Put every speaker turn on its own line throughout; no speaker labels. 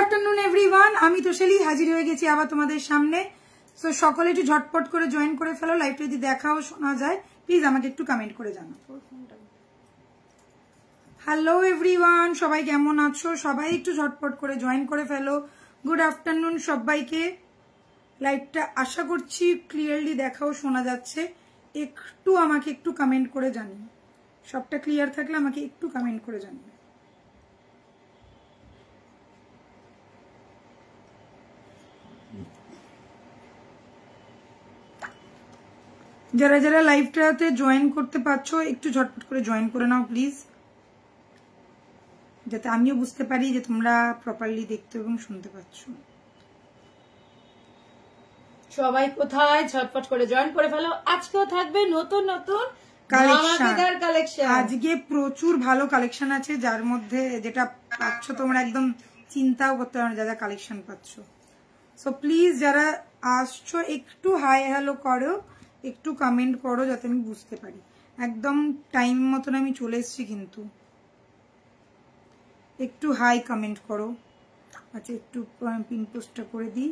Afternoon everyone আমি তোশালি হাজির হয়ে গেছি আবার তোমাদের সামনে। সো সকলে একটু ঝটপট করে জয়েন করে ফেলো। লাইভটা যদি দেখাও শোনা যায় প্লিজ আমাকে একটু কমেন্ট করে জানাও। হ্যালো এভরিওয়ান, সবাই কেমন আছো? সবাই একটু ঝটপট করে জয়েন করে ফেলো। গুড আফটারনুন সবাইকে। লাইভটা আশা করছি ক্লিয়ারলি দেখাও শোনা যাচ্ছে। একটু আমাকে একটু কমেন্ট করে জানিও, সবটা ক্লিয়ার থাকলে আমাকে একটু কমেন্ট করে জানিও। যারা যারা লাইভটাতে জয়েন করতে পারছো একটু ঝটপট করে জয়েন করে নাও প্লিজ, যাতে আমিও বুঝতে পারি যে তোমরা প্রপারলি দেখতে এবং শুনতে পাচ্ছ।
সবাই কোথায়? ঝটপট করে জয়েন করে ফেলো। আজকেও থাকবে নতুন নতুন কালেকশন।
আজকে প্রচুর ভালো কালেকশন আছে, যার মধ্যে যেটা পাচ্ছ তোমরা একদম চিন্তাও করতে পারো যা যা কালেকশন পাচ্ছ। সো প্লিজ যারা আসছো একটু হাই হ্যালো করো, একটু কমেন্ট করো যাতে আমি বুঝতে পারি। একদম টাইম মতন আমি চলে এসেছি, কিন্তু একটু হাই কমেন্ট করো। আচ্ছা একটু পিন পোস্টটা করে দিই।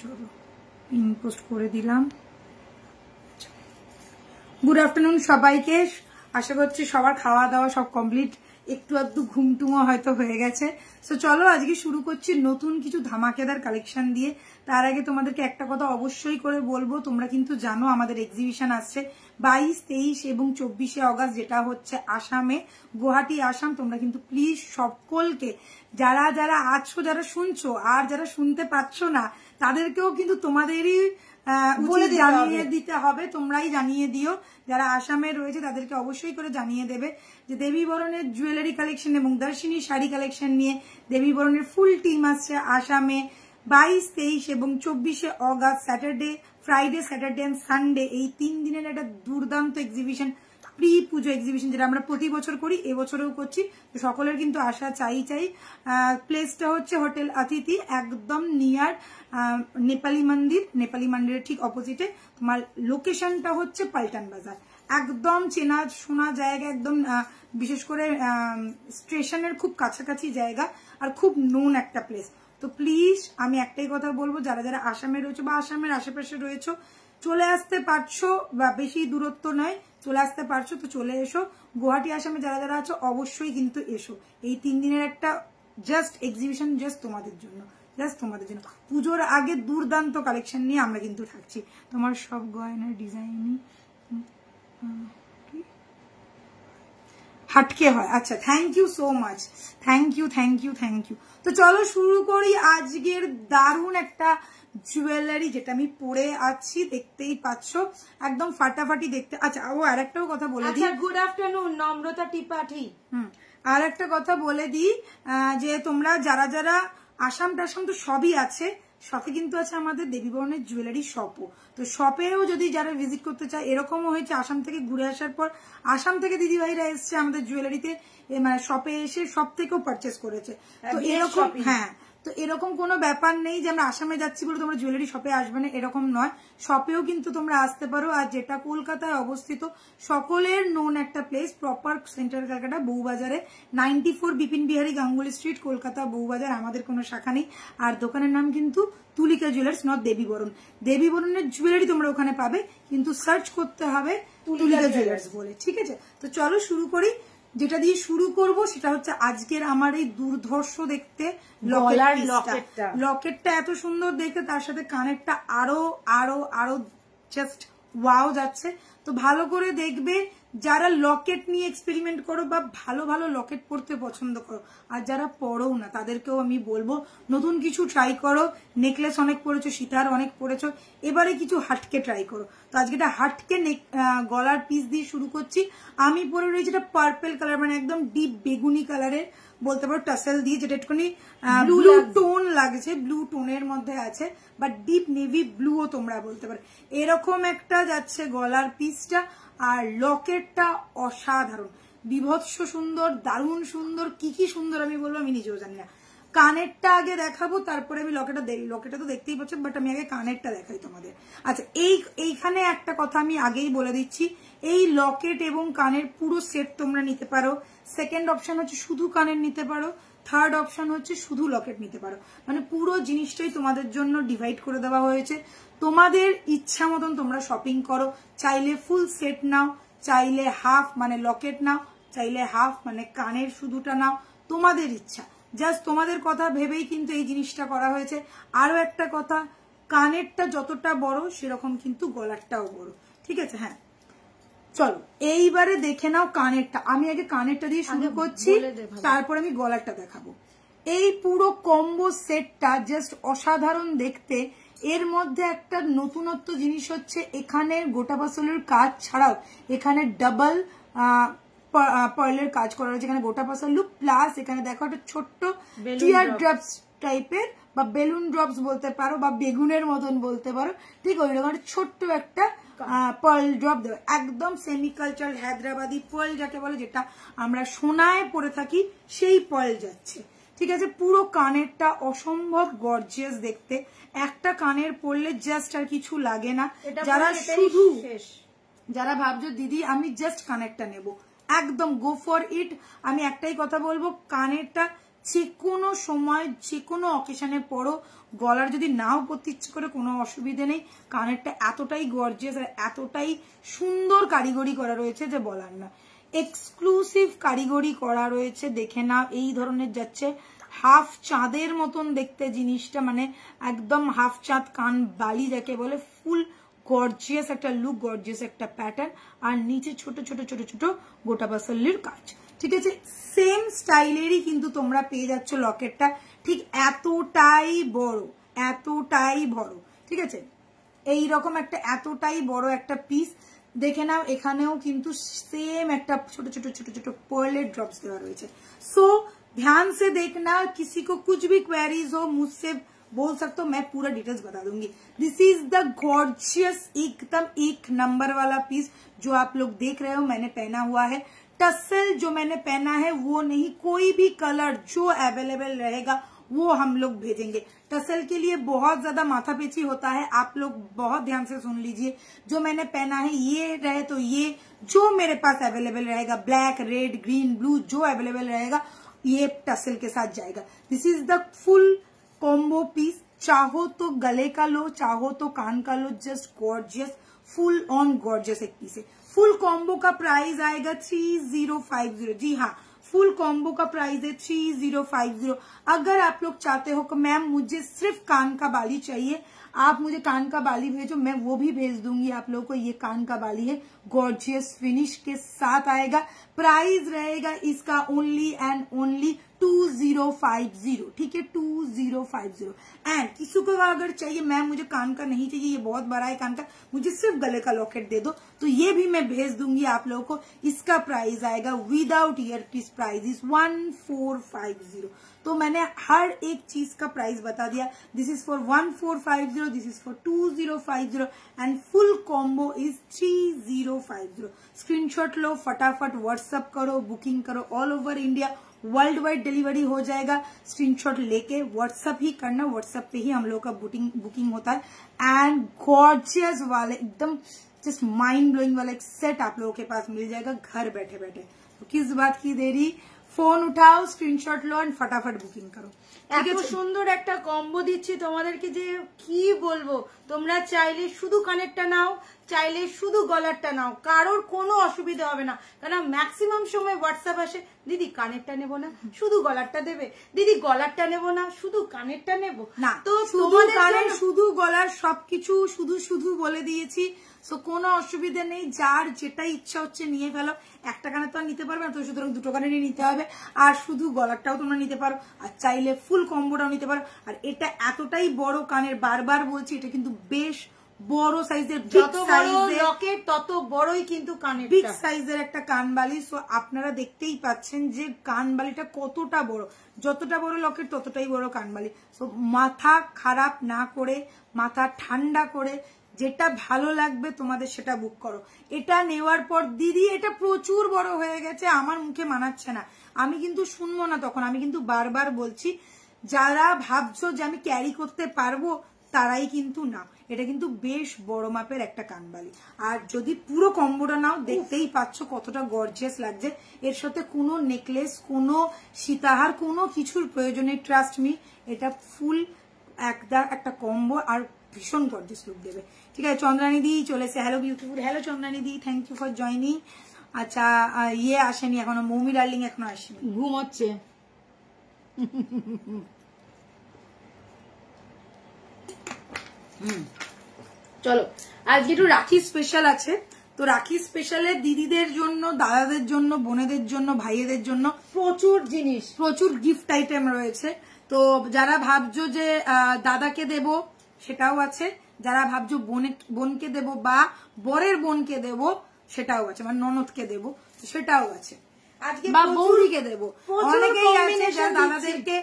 চলো পিন পোস্ট করে দিলাম। গুড আফটারনুন সবাইকে। আশা করছি সবার খাওয়া দাওয়া সব কমপ্লিট, একটু আধটু ঘুমটুমো হয়তো হয়ে গেছে। সো চলো আজকে শুরু করছি নতুন কিছু ধামাকেদার কালেকশন দিয়ে। তার আগে তোমাদেরকে একটা কথা অবশ্যই করে বলবো, তোমরা কিন্তু জানো আমাদের এক্সিবিশন আসছে 22, 23 এবং 24শে অগস্ট, যেটা হচ্ছে আসামে, গুয়াহাটি আসাম। তোমরা কিন্তু প্লিজ সকলকে যারা যারা আছো, যারা শুনছো আর যারা শুনতে পাচ্ছ না, তাদেরকেও কিন্তু তোমাদেরই জানিয়ে দিতে হবে। তোমরাই জানিয়ে দিও, যারা আসামে রয়েছে তাদেরকে অবশ্যই করে জানিয়ে দেবে যে দেবী বরণের জুয়েলারি কালেকশন এবং দর্শনী শাড়ি কালেকশন নিয়ে দেবী বরণের ফুল টিম আসছে আসামে 22, 23 এবং 24শে August, Saturday, Friday, Saturday and Sunday. এই 3 দিনের একটা দুর্দান্ত এক্সিবিশন, প্রি পুজো এক্সিবিশন, যেটা আমরা প্রতি বছর করি, এবছরেও করছি। তো সকলের কিন্তু আশা চাই। প্লেসটা হচ্ছে হোটেল অতিথি, একদম নিয়ার নেপালি মন্দির। নেপালি মন্দিরের ঠিক অপোজিটে তোমার লোকেশনটা হচ্ছে পাল্টান বাজার। একদম চেনা শোনা জায়গা, একদম বিশেষ করে স্টেশনের খুব কাছাকাছি জায়গা, আর খুব নোন একটা প্লেস। তো প্লিজ আমি একটাই কথা বলবো, যারা যারা আসামে রয়েছে বা আসামের আশেপাশে রয়েছে চলে আসতে পারছো, বা বেশি দূরত্ব নয়, চলে আসতে পারছো তো চলে এসো। গুয়াহাটি আসামে যারা যারা আছো অবশ্যই কিন্তু এসো। এই 3 দিনের একটা জাস্ট এক্সিবিশন জাস্ট তোমাদের জন্য, জাস্ট তোমাদের জন্য। পুজোর আগে দুর্দান্ত কালেকশন নিয়ে আমরা কিন্তু থাকছি। তোমার সব গয়নার ডিজাইনই হাটকে হয়। আচ্ছা, thank you so much, thank you thank you thank you. তো চলো শুরু করি আজকের দারুণ একটা জুয়েলারি, যেটা আমি পরে আছি, দেখতেই পাচ্ছ একদম ফাটাফাটি দেখতে। আচ্ছা ও আর একটাও কথা বলে দিই।
গুড আফটারনুন নম্রতা টিপাঠি।
আর একটা কথা বলে দিই যে তোমরা যারা যারা আসাম টাসাম তো সবই আছে, সাথে কিন্তু আছে আমাদের দেবী বরণের জুয়েলারি শপও। তো শপেও যদি যারা ভিজিট করতে চায়, এরকমও হয়েছে আসাম থেকে ঘুরে আসার পর আসাম থেকে দিদিভাইরা এসছে আমাদের জুয়েলারিতে, মানে শপে এসে সব থেকেও পারচেস করেছে। তো এরকম, হ্যাঁ, তো এরকম কোনো ব্যাপার নেই যে আমরা আসামে যাচ্ছি বলে তোমরা জুয়েলারি শপে আসবে না, এরকম নয়। শপেও কিন্তু তোমরা আসতে পারো। আর যেটা কলকাতায় অবস্থিত, সকলের নোন একটা প্লেস, প্রপার সেন্ট্রাল ক্যালকাটা বউবাজারে, 94 বিপিন বিহারী গাঙ্গুলি স্ট্রিট, কলকাতা বউবাজার। আমাদের কোনো শাখা নেই। আর দোকানের নাম কিন্তু তুলিকা জুয়েলার্স, নট দেবী বরণ। দেবী বরণের জুয়েলারি তোমরা ওখানে পাবে, কিন্তু সার্চ করতে হবে তুলিকা জুয়েলার্স বলে, ঠিক আছে? তো চলো শুরু করি। যেটা দিয়ে শুরু করব সেটা হচ্ছে আজকের আমার এই দুর্ধর্ষ দেখতে লকেটটা। এত সুন্দর দেখতে, তার সাথে কানেরটা আরো আরো আরো জাস্ট ওয়াও যাচ্ছে। তো ভালো করে দেখবে, যারা লকেট নিয়ে এক্সপেরিমেন্ট করো বা ভালো ভালো লকেট পরতে পছন্দ করো, আর যারা পরও না তাদেরকেও আমি বলবো নতুন কিছু ট্রাই করো। নেকলেস অনেক পরেছো, সীতার অনেক পরেছো, এবারে কিছু হাটকে ট্রাই করো। তো আজকে এটা হাটকে গলার পিস দিয়ে শুরু করছি। আমি পরে রয়েছে এটা পার্পেল কালার, মানে একদম ডিপ বেগুনি কালারের বলতে পারো, টাসেল দিয়ে, যেটা একটুখানি ব্লু টোন লাগছে, ব্লু টোনের মধ্যে আছে, বা ডিপ নেভি ব্লুও তোমরা বলতে পারো। এরকম একটা যাচ্ছে গলার পিসটা। আর লকেটটা অসাধারণ, বিভৎস সুন্দর, দারুণ সুন্দর, কি কি সুন্দর আমি বলবো আমি নিজেও জানি না। কানেরটা আগে দেখাবো, তারপরে আমি লকেটটা তো দেখতেই পাচ্ছেন, বাট আমি আগে কানেরটা দেখাই তোমাদের। আচ্ছা, এইখানে একটা কথা আমি আগেই বলে দিচ্ছি, এই লকেট এবং কানের পুরো সেট তোমরা নিতে পারো। সেকেন্ড অপশন হচ্ছে শুধু কানের নিতে পারো, থার্ড অপশন হচ্ছে শুধু লকেট নিতে পারো। মানে পুরো জিনিসটাই তোমাদের জন্য ডিভাইড করে দেওয়া হয়েছে। তোমাদের ইচ্ছা মতন তোমরা শপিং করো, চাইলে ফুল সেট নাও, চাইলে হাফ মানে লকেট নাও, চাইলে হাফ মানে কানের শুধুটা নাও, তোমাদের ইচ্ছা। জাস্ট তোমাদের কথা ভেবেই কিন্তু এই জিনিসটা করা হয়েছে। আরো একটা কথা, কানেরটা যতটা বড় সেরকম কিন্তু গলারটাও বড়, ঠিক আছে? হ্যাঁ, চলো এইবারে দেখে নাও কানেরটা। আমি আগে কানেরটা দিয়ে শুরু করছি, তারপর আমি গলারটা দেখাবো। এই পুরো কম্বো সেটটা জাস্ট অসাধারণ দেখতে। এর মধ্যে একটা নতুনত্ব জিনিস হচ্ছে, এখানে গোটা পাসলের কাজ ছাড়াও এখানে ডাবল পার্লের কাজ করা রয়েছে। এখানে গোটা পাসল লুক প্লাস এখানে দেখো একটা ছোট্ট টিয়ার ড্রপস টাইপের বা বেলুন ড্রপস বলতে পারো, বা বেগুনের মতন বলতে পারো, ঠিক ওই রকম ছোট্ট একটা পার্ল ড্রপ দেবে। একদম সেমিকালচার হায়দ্রাবাদি পার্ল যাকে বলে, যেটা আমরা সোনায় পরে থাকি, সেই পার্ল যাচ্ছে, ঠিক আছে? পুরো কানেরটা অসম্ভব গর্জিয়াস দেখতে। একটা কানের পরলে জাস্ট আর কিছু লাগে না। যারা ভাবছো দিদি আমি জাস্ট কানেরটা নেব, একদম গো ফর ইট। আমি একটাই কথা বলবো, কানেরটা যে কোনো সময় যে কোনো অকেশনে পরো, গলার যদি নাও পরতে ইচ্ছে করে কোনো অসুবিধে নেই। কানেরটা এতটাই গর্জিয়াস আর এতটাই সুন্দর কারিগরি করা রয়েছে যে বলার না। এক্সক্লুসিভ কারিগরি করা রয়েছে, দেখে নাও। এই ধরনের যাচ্ছে হাফ চাঁদের মতন দেখতে জিনিসটা, মানে একদম হাফ চাঁদ কান বালি যাকে বলে, ফুল গর্জিয়াস একটা লুক, গর্জিয়াস একটা প্যাটার্ন, আর নিচে ছোট ছোট ছোট ছোট গোটা পাসল্লির কাজ, ঠিক আছে? সেম স্টাইলেরই কিন্তু তোমরা পেয়ে যাচ্ছ লকেটটা, ঠিক এতটাই বড়, এতটাই বড়, ঠিক আছে? এইরকম একটা এতটাই বড় একটা পিস দেখে নাও। এখানেও কিন্তু সেম একটা ছোট ছোট ছোট ছোট पर्लेट ड्रॉप्स দেওয়া রয়েছে। सो ध्यान से देखना, किसी को कुछ भी क्वेरीज हो मुझसे बोल सकते हो, मैं पूरा डिटेल्स बता दूंगी। दिस इज द गॉर्जियस एकदम एक नंबर वाला पीस जो आप लोग देख रहे हो मैंने पहना हुआ है। टसल जो मैंने पहना है वो नहीं, कोई भी कलर जो अवेलेबल रहेगा वो हम लोग भेजेंगे। टसल के लिए बहुत ज्यादा माथापेची होता है, आप लोग बहुत ध्यान से सुन लीजिए। जो मैंने पहना है ये रहे तो ये, जो मेरे पास अवेलेबल रहेगा ब्लैक रेड ग्रीन ब्लू जो अवेलेबल रहेगा ये टसल के साथ जाएगा। This is the full combo piece. चाहो तो गले का लो, चाहो तो कान का लो, just gorgeous, full on gorgeous एक पीस है। फुल कॉम्बो का प्राइस आएगा 3050। जी हाँ, फुल कॉम्बो का प्राइस है 3050। अगर आप लोग चाहते हो कि मैम मुझे सिर्फ कान का बाली चाहिए, आप मुझे कान का बाली भेजो, मैं वो भी भेज दूंगी आप लोगों को। ये कान का बाली है, गॉर्जियस फिनिश के साथ आएगा। प्राइस रहेगा इसका ओनली एंड ओनली 2050, ठीक है? 2050। एंड किसी को अगर चाहिए मैम मुझे कान का नहीं चाहिए, ये बहुत बड़ा है कान का, मुझे सिर्फ गले का लॉकेट दे दो, तो ये भी मैं भेज दूंगी आप लोगों को। इसका प्राइस आएगा without ear piece price is 1450। तो मैंने हर एक चीज का प्राइस बता दिया। This is for 1450, this is for 2050 and full combo is 3050। Screenshot लो, फटाफट व्हाट्सएप करो, बुकिंग करो, all over India world wide delivery हो जाएगा। स्क्रीनशॉट लेके व्हाट्सएप ही करना, व्हाट्सएप पे ही हम लोग का बुकिंग होता है। एंड गॉर्जियस वाले एकदम जस्ट माइंड ब्लोइंग वाला एक सेट आप लोगों के पास मिल जाएगा घर बैठे बैठे। तो किस बात की देरी, फोन उठाओ, स्क्रीनशॉट लो एंड फटाफट बुकिंग करो।
এত সুন্দর একটা কম্বো দিচ্ছি তোমাদেরকে যে কি বলবো। তোমরা চাইলে শুধু কানেরটা নাও, চাইলে শুধু গলারটা নাও, কারোর কোনো অসুবিধা হবে না। কারণ ম্যাক্সিমাম সময় হোয়াটসঅ্যাপ আসে, দিদি কানেরটা নেবো না শুধু গলারটা দেবে, দিদি গলারটা নেবো না শুধু কানেরটা নেবো
না। তো শুধু কানের শুধু গলার সবকিছু শুধু শুধু বলে দিয়েছি। সো কোনো অসুবিধা নেই, যার যেটা ইচ্ছা হচ্ছে নিয়ে ফেলো। একটা কানের তো আর নিতে পারবে না, তো সুতরাং দুটো কানেরই নিতে হবে। আর শুধু গলারটাও তোমরা নিতে পারো, আর চাইলে ফুল কম্বোটাও নিতে পারো। আর এটা এতটাই বড় কানের, বারবার বলছি এটা কিন্তু বেশ বড় সাইজের,
যত বড় লকেট তত বড়ই কিন্তু কানের,
বিগ সাইজের একটা কানবালি। সো আপনারা দেখতেই পাচ্ছেন যে কানবালিটা কতটা বড়, যতটা বড় লকেট ততটাই বড় কানবালি। সো মাথা খারাপ না করে, মাথা ঠান্ডা করে যেটা ভালো লাগবে তোমাদের সেটা বুক করো। এটা নেওয়ার পর দিদি এটা প্রচুর বড় হয়ে গেছে, আমার মুখে মানাচ্ছে না, আমি কিন্তু শুনবো না তখন। আমি কিন্তু বারবার বলছি যারা ভাবছো যে আমি ক্যারি করতে পারবো তারাই কিন্তু না, এটা কিন্তু বেশ বড় মাপের একটা কানবালি। আর যদি পুরো কম্বোটা নাও দেখতেই পাচ্ছ কতটা গর্জিয়াস লাগছে। এর সাথে কোনো নেকলেস, কোনো সীতাহার, কোনো কিছুর প্রয়োজনে, ট্রাস্ট মি, এটা ফুল একটা কম্বো আর ভীষণ গর্জিয়াস লুক দেবে। ঠিক আছে, চন্দ্রানী দি চলেছে। Hello beautiful, hello Chandrani di, thank you for joining. আচ্ছা, ইয়ে আসেনি এখনো, মৌমি ডার্লিং এখনো আসেনি,
ঘুমোচ্ছে।
চলো আজকে একটু রাখি স্পেশাল আছে, তো রাখি স্পেশালে দিদিদের জন্য, দাদাদের জন্য, বোনেদের জন্য, ভাইয়েদের জন্য
প্রচুর জিনিস,
প্রচুর গিফট আইটেম রয়েছে। তো যারা ভাবছো যে দাদাকে দেব সেটাও আছে, যারা ভাবছো বোনকে দেব বা বরের বোনকে দেব সেটাও আছে, মানে ননদকে দেব সেটাও আছে, আজকে বৌদিকে দেব। অনেকেই আছে যারা দাদাদেরকে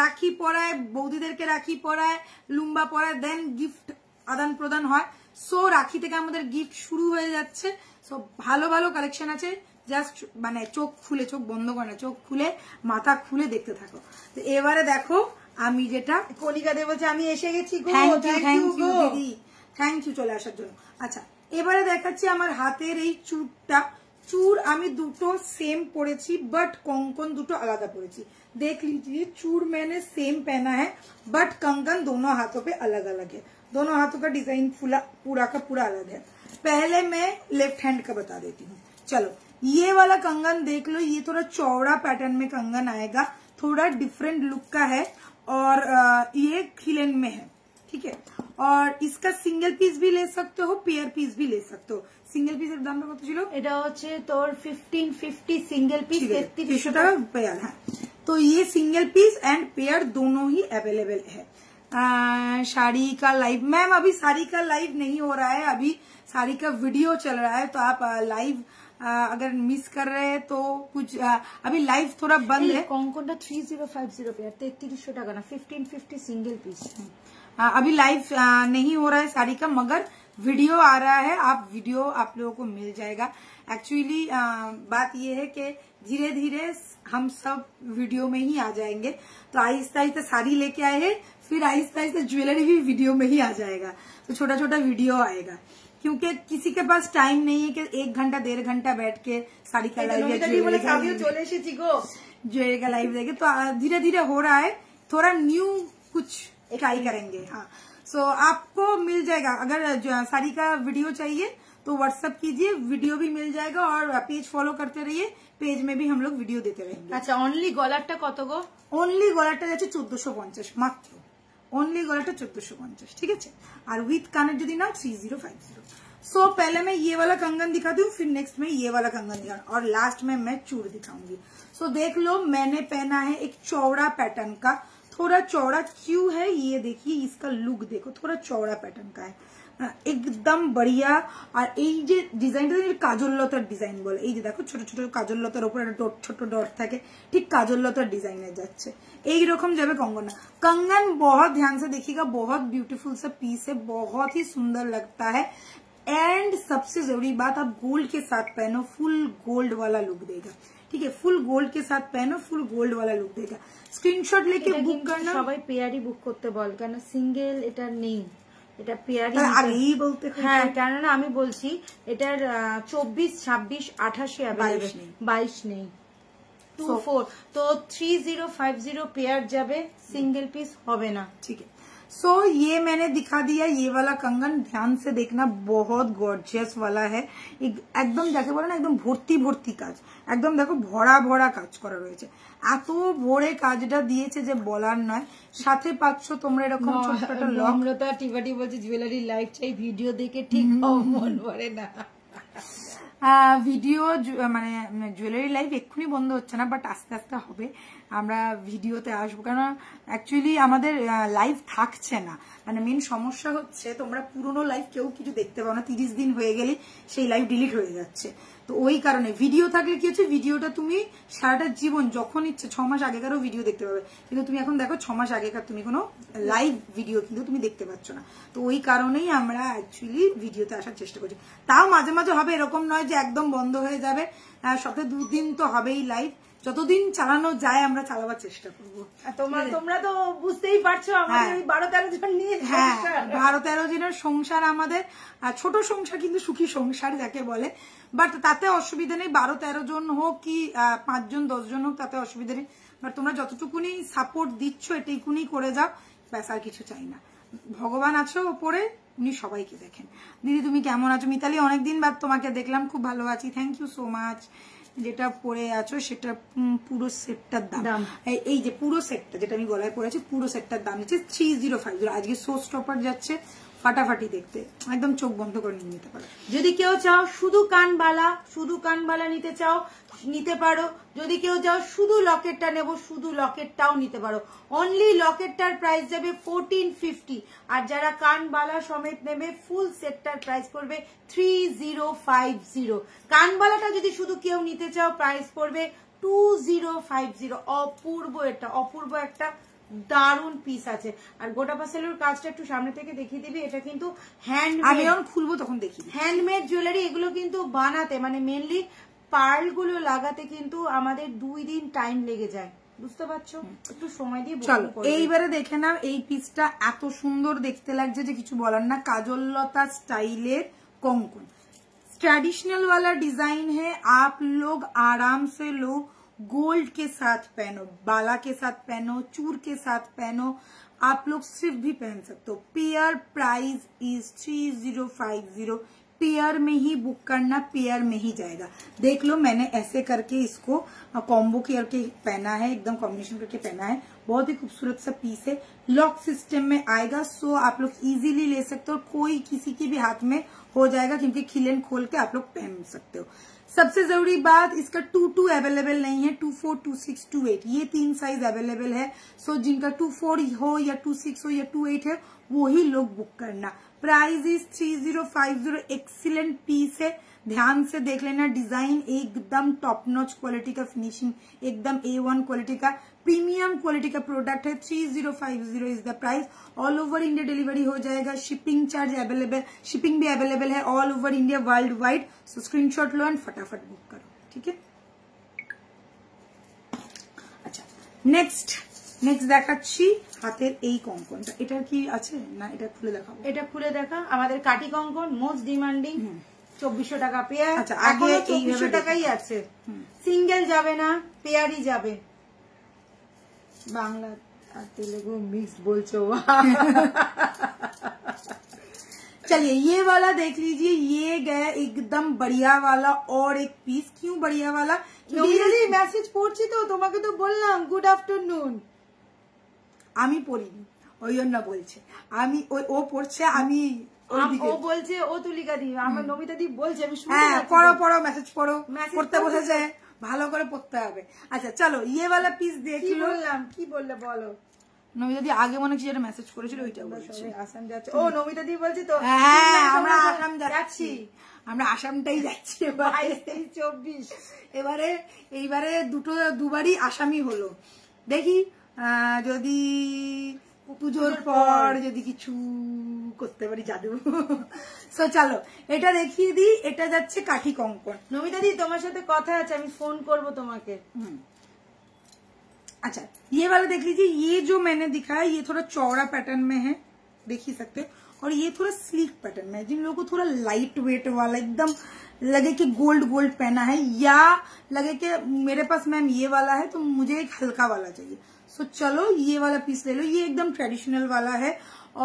রাখি পরায়, বৌদিদেরকে রাখি পরায়, লুম্বা পরায়, দেন গিফট আদান প্রদান হয়। সো রাখি থেকে আমাদের গিফট শুরু হয়ে যাচ্ছে। সো ভালো ভালো কালেকশন আছে, জাস্ট মানে চোখ খুলে, চোখ বন্ধ করে না, চোখ খুলে মাথা খুলে দেখতে থাকো। তো এবারে দেখো আমি যেটা,
কলিকা দেব যে আমি এসে গেছি গো,
থ্যাংক ইউ দিদি, থ্যাংক ইউ চলে আসার জন্য। আচ্ছা, এবারে দেখাচ্ছি আমার হাতের এই চুড়টা। चूर আমি দুটো सेम পরেছি, बट कंकन দুটো আলাদা পরেছি। देख लीजिए, चूर मैंने सेम पहना है, बट कंकन दोनों हाथों पे अलग अलग है। दोनों हाथों का डिजाइन पूरा का पूरा अलग है। पहले मैं लेफ्ट हैंड का बता देती हूँ। चलो, ये वाला कंगन देख लो, ये थोड़ा चौड़ा पैटर्न में कंगन आएगा, थोड़ा डिफरेंट लुक का है और ये खिलन में है, ठीक है। और इसका सिंगल पीस भी ले सकते हो, पेयर पीस भी ले सकते हो। सिंगल पीस दाम कत ছিল?
এটা হচ্ছে তোর 1550 सिंगल पीस,
3300 টাকা पेयर है। तो ये सिंगल पीस एंड पेयर दोनों ही अवेलेबल है। साड़ी का लाइव, मैम अभी साड़ी का लाइव नहीं हो रहा है, अभी साड़ी का वीडियो चल रहा है, तो आप लाइव अगर मिस कर रहे हैं तो कुछ अभी लाइव थोड़ा बंद है।
कंकनটা 3050 पेयर, 3300 টাকা না, 1550 सिंगल पीस।
अभी लाइव नहीं हो रहा है साड़ी का, मगर वीडियो आ रहा है, आप वीडियो आप लोगों को मिल जाएगा। एक्चुअली बात ये है कि धीरे धीरे हम सब वीडियो में ही आ जाएंगे, तो आहिस्ता आहिस्ता साड़ी लेके आए हैं, फिर आहिस्ता आहिस्ता ज्वेलरी भी वीडियो में ही आ जाएगा। तो छोटा छोटा वीडियो आएगा, क्योंकि किसी के पास टाइम नहीं है कि 1 घंटा 1.5 घंटा बैठ के साड़ी का लाइव या ज्वेलरी का लाइव देखे। तो धीरे धीरे हो रहा है, थोड़ा न्यू कुछ ट्राई करेंगे। हाँ, सो आपको मिल जाएगा। अगर साड़ी का वीडियो चाहिए तो व्हाट्सएप कीजिए, वीडियो भी मिल जाएगा, और पेज फॉलो करते रहिए, पेज में भी हम लोग वीडियो देते रहेंगे।
अच्छा, অনলি গলারটা কত গো?
অনলি গলারটা যাচ্ছে 1450 মাত্র, অনলি গলাটা 1450, ठीक है। और विथ कानेट যদি নাও 3050। सो पहले मैं ये वाला कंगन दिखाती हूँ, फिर नेक्स्ट में ये वाला कंगन दिखाऊंगी, और लास्ट में मैं चूड़ दिखाऊंगी। सो देख लो, मैंने पहना है एक चौड़ा पैटर्न का। थोड़ा चौड़ा क्यों है ये देखिए, इसका लुक देखो, थोड़ा चौड़ा पैटर्न का है, एकदम बढ़िया। और এই যে ডিজাইনটা কাজললতার ডিজাইন বলে, এই যে দেখো ছোট ছোট কাজললতার উপর একটা ছোট ডট থাকে, ঠিক কাজললতার ডিজাইনে যাচ্ছে, এই রকম যাবে कंगन। कंगन बहुत ध्यान से देखिएगा, बहुत ब्यूटीफुल सा पीस है, बहुत ही सुंदर लगता है। एंड सबसे जरूरी बात, आप गोल्ड के साथ पहनो, फुल गोल्ड वाला लुक देगा, ठीक है। फुल गोल्ड के साथ पहनो, फुल गोल्ड वाला लुक देगा। स्क्रीनशॉट लेके बुक करना,
সবাই পেয়ারই বুক করতে বল, কারণ সিঙ্গেল এটা নেই, এটা পেয়ারই
আগেই বলতে।
হ্যাঁ, কেননা আমি বলছি এটার 24, 26, 28 अवेलेबल, 22 নেই, 24। তো 3050 পেয়ার যাবে, সিঙ্গেল পিস হবে না,
ठीक है। सो ये मैंने दिखा दिया, ये वाला कंगन ध्यान से देखना, बहुत गॉर्जियस वाला है, एकदम যাকে বলে না একদম ভর্তি ভর্তি কাজ, একদম দেখো ভরা ভরা কাজ করা রয়েছে, এত ভরে কাজটা দিয়েছে যে বলার নয়। সাথে পাচ্ছ তোমরা এরকম ছোটখাটো লক।
নম্রতা টিবাটি বলছে জুয়েলারি লাইভ চাই, ভিডিও দেখে ঠিক মন ভরে না।
ভিডিও মানে জুয়েলারি লাইভ এক্ষুনি বন্ধ হচ্ছে না, বাট আস্তে আস্তে হবে, আমরা ভিডিওতে আসবো, কারণ অ্যাকচুয়ালি আমাদের লাইভ থাকছে না। মানে মেন সমস্যা হচ্ছে তোমরা পুরোনো লাইভ কেউ কিছু দেখতে পাও না, 30 দিন হয়ে গেলে সেই লাইভ ডিলিট হয়ে যাচ্ছে। তো ওই কারণে ভিডিও থাকলে কি হচ্ছে, ভিডিওটা তুমি সারাটা জীবন যখন ইচ্ছে 6 মাস আগেকারও ভিডিও দেখতে পাবে, কিন্তু তুমি এখন দেখো 6 মাস আগেকার তুমি কোনো লাইভ ভিডিও কিন্তু তুমি দেখতে পাচ্ছ না। তো ওই কারণেই আমরা অ্যাকচুয়ালি ভিডিওতে আসার চেষ্টা করছি। তাও মাঝে মাঝে হবে, এরকম নয় যে একদম বন্ধ হয়ে যাবে, সপ্তাহে 2 দিন তো হবেই লাইভ, যতদিন চালানো যায় আমরা চালাবার চেষ্টা করবো।
তোমরা তো বুঝতেই পারছো আমাদের 12-13 জন নিয়ে,
হ্যাঁ 12-13 জনের সংসার আমাদের, ছোট সংসার কিন্তু সুখী সংসার যাকে বলে, বাট তাতে অসুবিধা নেই। 12-13 জন হোক কি 5 জন 10 জন হোক তাতে অসুবিধা নেই, বাট তোমরা যতটুকুনি সাপোর্ট দিচ্ছ এটুকুনি করে যাও, ব্যাস আর কিছু চাই না। ভগবান আছো ওপরে, উনি সবাইকে দেখেন। দিদি তুমি কেমন আছো? মিতালি অনেকদিন বাদ তোমাকে দেখলাম, খুব ভালো আছি, থ্যাংক ইউ সো মাচ। যেটা পরে আছো সেটা পুরো সেটটার দাম, এই যে পুরো সেটটা যেটা আমি গলায় পরেছি পুরো সেটটার দাম হচ্ছে 3050। আজকে শো স্টপার যাচ্ছে, ফাটাফাটি দেখতে, একদম চোখ বন্ধ করে নিতে পারো।
যদি কেউ চাও শুধু কানবালা নিতে চাও নিতে পারো, যদি কেউ চাও শুধু লকেটটা নেব শুধু লকেটটাও নিতে পারো। অনলি লকেটটার প্রাইস যাবে 1450, আর যারা কানবালা সমেত নেবে ফুল সেটটার প্রাইস পড়বে 3050। কানবালাটা যদি শুধু কেউ নিতে চাও প্রাইস পড়বে 2050। অপূর্ব, এটা অপূর্ব একটা দারুন পিস আছে। আর গোটা পাসেলের কাজটা একটু সামনে থেকে দেখিয়ে দিবি, এটা কিন্তু হ্যান্ডমেড,
আমি যখন খুলবো তখন দেখি,
হ্যান্ডমেড জুয়েলারি। এগুলো কিন্তু বানাতে মানে মেনলি পার্ল গুলো লাগাতে কিন্তু আমাদের 2 দিন টাইম লেগে যায়, বুঝতে পারছো? একটু সময় দিয়ে
চলো এইবারে দেখে নাও। এই পিসটা এত সুন্দর দেখতে লাগছে যে কিছু বলার না। কাজললতা স্টাইলের कंकन, ट्रेडिशनल वाला डिजाइन है, आप लोग आराम से लो, गोल्ड के साथ पहनो, बाला के साथ पहनो, चूर के साथ पहनो, आप लोग सिर्फ भी पहन सकते हो। Pair price is 3050। पेयर में ही बुक करना, पेयर में ही जाएगा। देख लो मैंने ऐसे करके इसको कॉम्बो करके पहना है, एकदम कॉम्बिनेशन करके पहना है, बहुत ही खूबसूरत सा पीस है। लॉक सिस्टम में आएगा, सो आप लोग इजीली ले सकते हो, कोई किसी के भी हाथ में हो जाएगा, क्योंकि खिलेन खोल के आप लोग पहन सकते हो। सबसे जरूरी बात, इसका 2-2 अवेलेबल नहीं है, 24, 26, 28 ये 3 साइज अवेलेबल है। सो जिनका 24 हो या 26 हो या 28 है वो ही लोग बुक करना। Price is 3050। एक्सीलेंट पीस है, ध्यान से देख लेना। डिजाइन एकदम टॉप नॉच क्वालिटी का, फिनिशिंग एकदम A1 क्वालिटी का, प्रीमियम क्वालिटी का प्रोडक्ट है। 3050 is the price. All over India delivery हो जाएगा, शिपिंग चार्ज अवेलेबल, शिपिंग भी अवेलेबल है all over India world wide. सो स्क्रीनशॉट लो एंड फटाफट बुक करो, ठीक है? अच्छा नेक्स्ट দেখাচ্ছি হাতের এই কঙ্কনটা। এটা কি আছে না, এটা খুলে দেখাবো।
এটা খুলে দেখা। আমাদের কাটি কঙ্কন মোস্ট ডিমান্ডিং, 2400 টাকা পেয়ার।
আচ্ছা আগে
2400 টাকাই আছে, সিঙ্গেল যাবে না, পেয়ারই যাবে। বাংলা আর তেলুগু মিক্স বলছো।
चलिए ये वाला देख लीजिए, ये गया एकदम बढ़िया वाला और एक पीस। क्यों बढ़िया वाला?
মেসেজ পড়ছি তো, তোমাকে তো বললাম গুড আফটারনুন।
আমি পড়িনি, ওই জন্য বলছে। আমি ও পড়ছে, আমি
ও বলছে, ও তুলিকা দি, আমার নমিতা দি বলছে, আমি শুনতে
হ্যাঁ পড়ো মেসেজ পড়ো, পড়তে বসেছে, ভালো করে পড়তে হবে। আচ্ছা চলো ये वाला पीस देख लो।
কি বললে বলো?
নমিতা দি আগে মনে হচ্ছে যেটা মেসেজ করেছিল ওইটা বলছে।
আসাম যাচ্ছে। ও নমিতা দি বলছে তো,
হ্যাঁ আমরা আসাম যাচ্ছি, আমরা আসামটাই যাচ্ছি।
22-24
এইবারে দুবারই আসামি হলো। দেখি যদি পুজোর পর যদি কিছু করতে পারি জাদু। সো চলো এটা দেখিয়ে দিই। এটা যাচ্ছে কাঠি কঙ্কন।
নমিতা দি তোমার সাথে কথা আছে, আমি ফোন করব তোমাকে।
अच्छा ये वाला देख लीजिए, ये जो मैंने दिखाया ये थोड़ा चौड़ा पैटर्न में है, देख ही सकते हो, और ये थोड़ा स्लीक पैटर्न में है। जिन लोगों को थोड़ा लाइट वेट वाला एकदम लगे कि गोल्ड पहना है, या लगे कि मेरे पास मैम ये वाला है तो मुझे एक हल्का वाला चाहिए, सो चलो ये वाला पीस ले लो। ये एकदम ट्रेडिशनल वाला है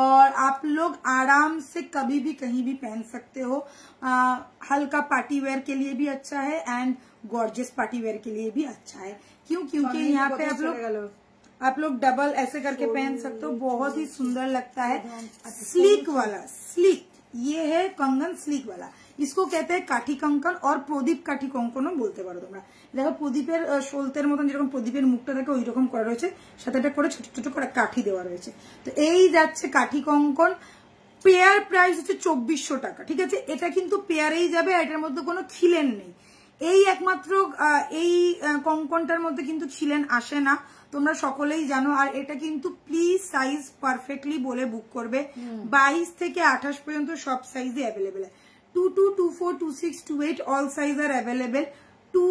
और आप लोग आराम से कभी भी कहीं भी पहन सकते हो। हल्का पार्टी वेयर के लिए भी अच्छा है एंड गॉर्जियस पार्टी वेयर के लिए भी अच्छा है। क्यों? क्योंकि यहाँ पे आप लोग डबल ऐसे करके पहन सकते हो, बहुत ही सुंदर लगता है। स्लीक वाला, स्लीक ये है कंगन स्लीक वाला, इसको कहते हैं काठी कंकन और প্রদীপ কাঠি কঙ্কনও বলতে পারো তোমরা। দেখো প্রদীপের সলতের মতন যেরকম প্রদীপের মুখটা থাকে ওই রকম করা রয়েছে, সাথে একটা করে ছোট ছোট করে কাঠি দেওয়া রয়েছে। তো এই যাচ্ছে কাঠি কঙ্কন। পেয়ার প্রাইস হচ্ছে 2400 টাকা, ঠিক আছে? এটা কিন্তু পেয়ারেই যাবে, এটার মধ্যে কোনো খিলেন নেই। এই একমাত্র এই কঙ্কনটার মধ্যে কিন্তু খিলেন আসে না, তোমরা সকলেই জানো। আর এটা কিন্তু প্লিজ সাইজ পারফেক্টলি বলে বুক করবে। 22 থেকে 28 পর্যন্ত সব সাইজে অ্যাভেলেবেল है। 22, 24, 26, 28 all size are available. 2,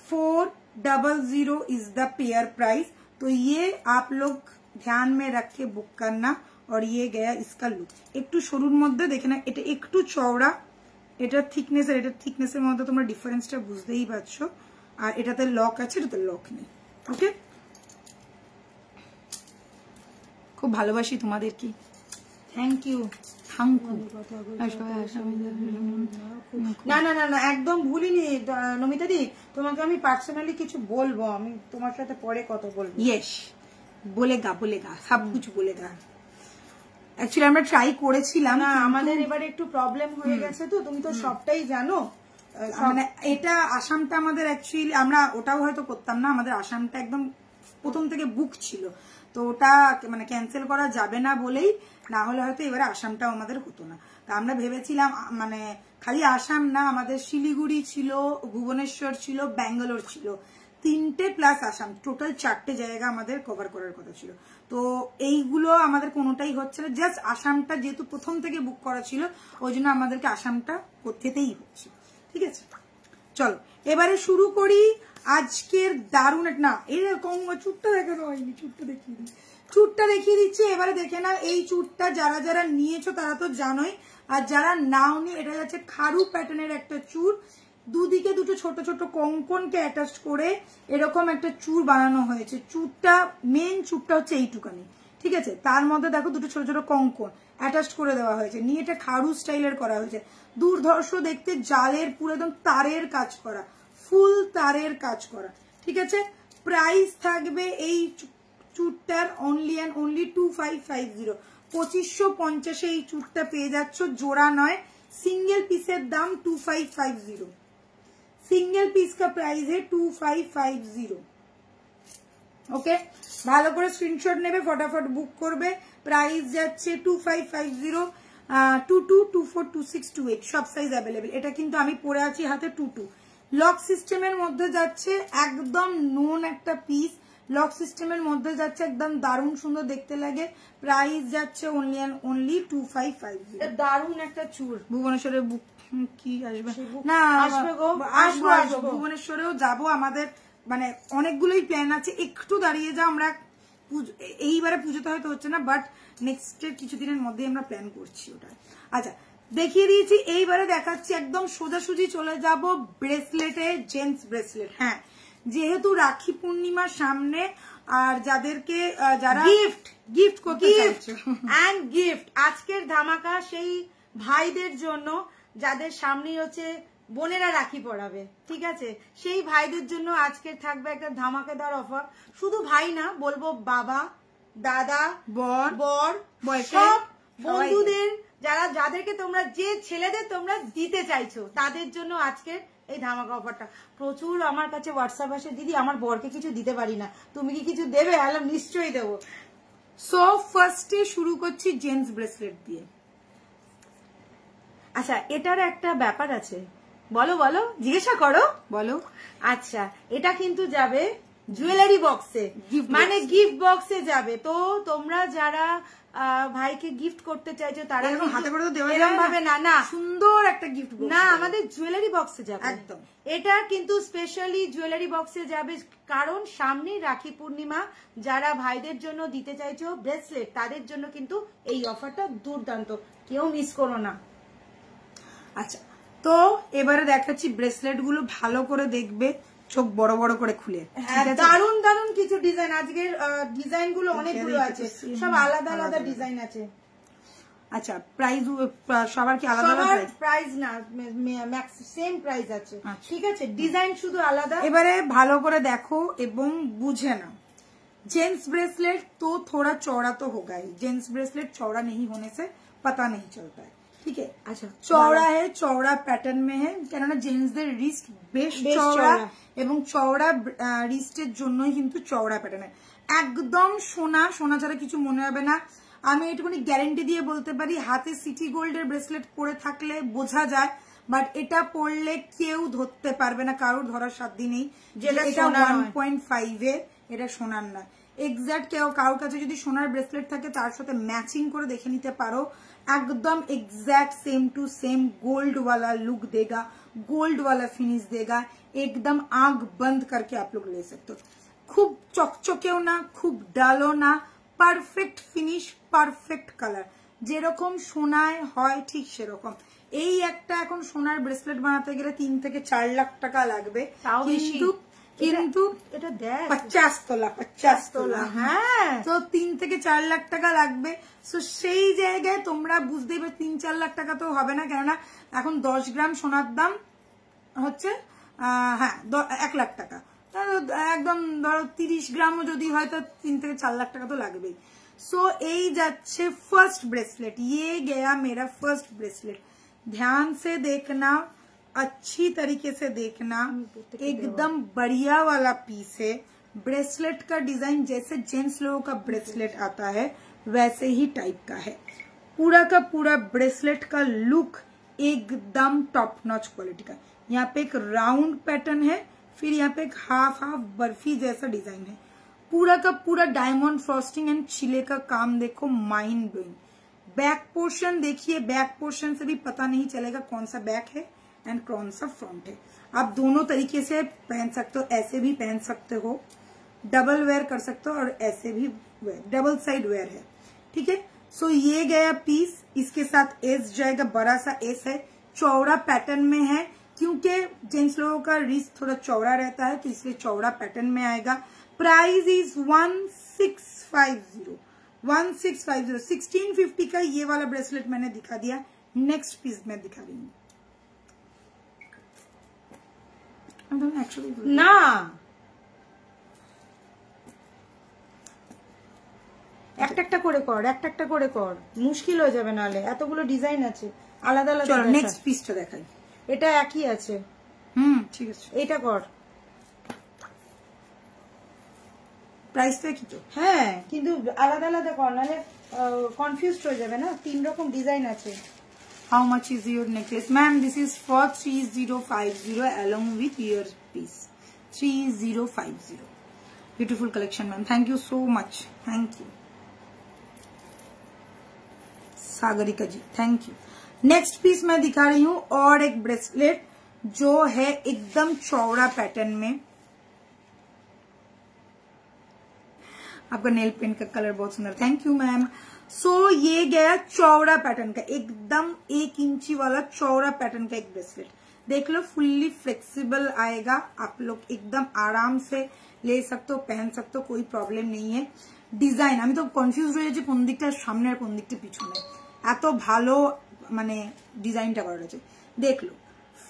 4, 00 is the pair price. तो ये आप लोग ध्यान में रख के बुक करना। और ये गया इसका लुक, একটু সরুর মধ্যে দেখে না, এটা একটু চওড়া, এটা থিকনেস আর এটা থিকনেসের মধ্যে তোমরা ডিফারেন্সটা বুঝতেই পারছো। আর এটাতে লক আছে, এটাতে লক নেই। ওকে, খুব ভালোবাসি তোমাদের কি, থ্যাংক ইউ থ্যাংক ইউ।
না না না না একদম ভুলিনি নমিতা দি, তোমাকে আমি পার্সোনালি কিছু বলবো, আমি তোমার সাথে পরে কথা বলবো।
ইয়েস, বলেগা বলেগা, সব কিছু বলেগা। অ্যাকচুয়ালি আমরা ট্রাই করেছিলাম
না, আমাদের এবারে একটু প্রবলেম হয়ে গেছে, তো তুমি তো সবটাই জানো।
মানে এটা আসামটা আমাদের অ্যাকচুয়ালি আমরা ওটাও হয়তো করতাম না, আমাদের আসামটা একদম প্রথম থেকে বুক ছিল, তো ওটা মানে ক্যান্সেল করা যাবে না বলেই, না হলে হয়তো এবারে আসামটাও আমাদের হতো না। তা আমরা ভেবেছিলাম মানে খালি আসাম না, আমাদের শিলিগুড়ি ছিল, ভুবনেশ্বর ছিল, ব্যাঙ্গালোর ছিল, 3টে প্লাস আসাম, টোটাল 4টে জায়গা আমাদের কভার করার কথা ছিল। তো এইগুলো আমাদের কোনোটাই হচ্ছে না, জাস্ট আসামটা যেহেতু প্রথম থেকে বুক করা ছিল ওই জন্য আমাদেরকে আসামটা করতেই হচ্ছে। ঠিক আছে, চলো এবারে শুরু করি আজকের দারুণ না, এরকম চুটটা দেখানো হয়নি, চুটটা দেখিয়ে দিই, চুটটা দেখিয়ে দিচ্ছি। এবারে দেখে না, এই চুটটা যারা যারা নিয়েছো তারা তো জানোই, আর যারা নাওনি, এটা যাচ্ছে খারু প্যাটার্নের একটা চুর, দুদিকে দুটো ছোট ছোট কঙ্কনকে অ্যাটাচ করে এরকম একটা চুর বানানো হয়েছে। চুরটা মেন চুরটা হচ্ছে এইটুকানি, ঠিক আছে, তার মধ্যে দেখো দুটো ছোট ছোট কঙ্কন অ্যাটাচ করে দেওয়া হয়েছে, নিয়ে এটা খারু স্টাইলের করা হয়েছে, দুর্ধর্ষ দেখতে, জালের পুরো একদম তারের কাজ করা, ফুল তারের কাজ করা। ঠিক আছে, প্রাইস থাকবে এই চুরটার অনলি অ্যান্ড অনলি 2550, 2550 এই চুরটা পেয়ে যাচ্ছ, জোড়া নয়, सिंगल पीसের দাম 2550, सिंगल पीस का प्राइस है 2550। ओके, ভালো করে স্ক্রিনশট নেবে, ফটাফট বুক করবে। প্রাইস যাচ্ছে 2550, 22, 24, 26, 28 সব সাইজ অ্যাভেলেবেল। এটা কিন্তু আমি পরে আছি হাতে 22, লক সিস্টেমের মধ্যে যাচ্ছে, একদম নোন একটা পিস, লক সিস্টেমের মধ্যে যাচ্ছে, একদম দারুণ সুন্দর দেখতে লাগে। প্রাইস যাচ্ছে অনলি অ্যান্ড অনলি 2550।
দারুণ একটা চুর।
ভুবনেশ্বরের বুক কি আসবে না,
আসবে গো,
আসবো আসবো, ভুবনেশ্বরেও যাবো, আমাদের মানে অনেকগুলোই প্ল্যান আছে। একটু দাঁড়িয়ে যা, আমরা এইবারে পুজোতে হয়তো হচ্ছে না, বাট নেক্সট কিছুদিনের মধ্যে আমরা প্ল্যান করছি ওটা। আচ্ছা, দেখিয়ে দিয়েছি, এইবারে দেখাচ্ছি একদম সোজাসুজি চলে যাব ব্রেসলেটে, জেন্টস ব্রেসলেট। হ্যাঁ, যেহেতু রাখি পূর্ণিমার সামনে, আর যাদেরকে যারা গিফট করতে চাইছো
এন্ড গিফট, আজকের ধামাকা সেই ভাইদের জন্য যাদের সামনে হচ্ছে বোনেরা রাখি পরাবে। ঠিক আছে, সেই ভাইদের জন্য আজকের থাকবে একটা ধামাকাদার অফার। শুধু ভাই না, বলবো বাবা, দাদা, বর, সব বন্ধুদের, যাদেরকে তোমরা, যে ছেলেদের তোমরা দিতে চাইছো তাদের জন্য আজকের এই ধামাকা অফারটা। প্রচুর আমার কাছে হোয়াটসঅ্যাপ আসে, দিদি আমার বরকে কিছু দিতে পারি না, তুমি কি কিছু দেবে? আলাম, নিশ্চয়ই দেবো।
সো ফার্স্টে শুরু করছি জেন্টস ব্রেসলেট দিয়ে।
আচ্ছা, এটার একটা ব্যাপার আছে, বলো বলো, জিজ্ঞাসা করো,
বলো।
আচ্ছা, এটা কিন্তু যাবে জুয়েলারি বক্সে, মানে গিফট বক্সে যাবে। তো তোমরা যারা ভাইকে গিফট করতে চাইছো তারা
হাতে করে তো দেওয়া
এরকম ভাবে না, না
সুন্দর একটা গিফট
না, আমাদের জুয়েলারি বক্সে যাবে
একদম।
এটা কিন্তু স্পেশালি জুয়েলারি বক্সে যাবে, কারণ সামনে রাখি পূর্ণিমা, যারা ভাইদের জন্য দিতে চাইছো ব্রেসলেট তাদের জন্য কিন্তু এই অফারটা দুর্দান্ত, কেউ মিস করো না।
আচ্ছা, তো এবারে দেখাচ্ছি ব্রেসলেট গুলো, ভালো করে দেখবে, চোখ বড় বড় করে খুলে।
দারুন দারুন কিছু ডিজাইন, আজকের ডিজাইন গুলো অনেকগুলো আছে, সব আলাদা আলাদা ডিজাইন আছে।
আচ্ছা, প্রাইস সবার কি আলাদা আলাদা
প্রাইস? না, সেম প্রাইস আছে। ঠিক আছে, ডিজাইন শুধু আলাদা।
এবারে ভালো করে দেখো এবং বুঝে নাও। जेंट्स ब्रेसलेट तो थोड़ा चौड़ा तो होगा ही, जेंट्स ब्रेसलेट चौड़ा नहीं होने से पता नहीं चलता है, ठीक है। अच्छा, चौड़ा है, चौड़ा पैटर्न में है, কেননা জেন্টসদের রিস্ট বেশ চওড়া এবং চওড়া রিস্টের জন্যই কিন্তু চওড়া প্যাটার্ন। একদম সোনা, সোনা ছাড়া কিছু মনে হবে না। আমি এটুকুনি গ্যারান্টি দিয়ে বলতে পারি, হাতে সিটি গোল্ডের ব্রেসলেট পরে থাকলে বোঝা যায়, বাট এটা পরলে কেউ ধরতে পারবে না, কারোর ধরার সাধ্য নেই যে এটা 1.5 এর, এটা সোনার না। এক্স্যাক্ট কেউ কারোর কাছে যদি সোনার ব্রেসলেট থাকে তার সাথে ম্যাচিং করে দেখে নিতে পারো, एकदम exact same to same gold वाला लुक देगा, गोल्ड वाला फिनिश देगा, एकदम आंख बंद करके आप लोग ले सकते हो। खूब चकचकेও না, খুব ডালও না, পারফেক্ট ফিনিশ, পারফেক্ট কালার, যেরকম সোনায় হয় ঠিক সেরকম। এই একটা এখন সোনার ব্রেসলেট বানাতে গেলে 3 থেকে 4 লাখ টাকা লাগবে, কিন্তু
এটা দেখ
50 তোলা, হ্যাঁ, তো 3 থেকে 4 লাখ টাকা লাগবে। তো সেই জায়গায় তোমরা বুঝতেই পারো 3-4 লাখ টাকা তো হবে না, কেননা এখন 10 গ্রাম সোনার দাম হচ্ছে হ্যাঁ 1 লাখ টাকা, একদম ধরো 30 গ্রামও যদি হয় তো 3 থেকে 4 লাখ টাকা তো লাগবেই। सो এই যাচ্ছে फर्स्ट ब्रेसलेट, ये गया मेरा फर्स्ट ब्रेसलेट। ध्यान से देखना, अच्छी तरीके से देखना, एकदम बढ़िया वाला पीस है। ब्रेसलेट का डिजाइन जैसे जेंट्स लोगों का ब्रेसलेट आता है वैसे ही टाइप का है। पूरा का पूरा ब्रेसलेट का लुक एकदम टॉप नॉच क्वालिटी का। यहाँ पे एक राउंड पैटर्न है, फिर यहाँ पे एक हाफ बर्फी जैसा डिजाइन है। पूरा का पूरा डायमंड फ्रॉस्टिंग एंड छिले का काम देखो, माइंड ब्लोइंग। बैक पोर्शन देखिए, बैक पोर्शन से भी पता नहीं चलेगा कौन सा बैक है एंड कौन सा फ्रंट है। आप दोनों तरीके से पहन सकते हो, ऐसे भी पहन सकते हो, डबल वेयर कर सकते हो, और ऐसे भी डबल साइड वेयर है, ठीक है। सो ये गया पीस, इसके साथ एस जाएगा, बड़ा सा एस है, चौड़ा पैटर्न में है, क्योंकि जेंट्स लोगों का रिस्ट थोड़ा चौड़ा रहता है तो इसलिए चौड़ा पैटर्न में आएगा। प्राइस इज 1650, 1650 का ये वाला ब्रेसलेट मैंने दिखा दिया। नेक्स्ट पीस मैं दिखा रही हूँ
না, একটা একটা করে কর, একটা একটা করে কর, মুশকিল হয়ে যাবে নালে, এতগুলো ডিজাইন আছে আলাদা আলাদা।
চলো নেক্সট পিসটা দেখাই,
এটা একই আছে।
ঠিক আছে,
এটা কর,
প্রাইস তো কি? তো
হ্যাঁ, কিন্তু আলাদা আলাদা কর, নালে কনফিউজড হয়ে যাবে না, 3 রকম ডিজাইন আছে।
How much is your necklace? Ma'am, this is for 3050 along with your piece. 3050. Beautiful collection, ma'am. Thank you so much. Thank you. Sagarika ji, thank you. Next piece मैं दिखा रही हूँ और एक ब्रेसलेट जो है एकदम चौड़ा पैटर्न में। आपका नेल पेंट का कलर बहुत सुंदर, थैंक यू मैम। सो ये गया चौड़ा पैटर्न का, एकदम 1 इंची वाला चौड़ा पैटर्न का एक ब्रेसलेट। देख लो, फुल्ली फ्लेक्सिबल आएगा, आप लोग एकदम आराम से ले सकते हो, पहन सकते हो, कोई प्रॉब्लम नहीं है। डिजाइन আমি তো কনফিউজ হয়ে যাচ্ছি কোন দিকটা সামনে আর কোন দিকটা পিছনে, এত ভালো মানে ডিজাইনটা করা আছে। देख लो,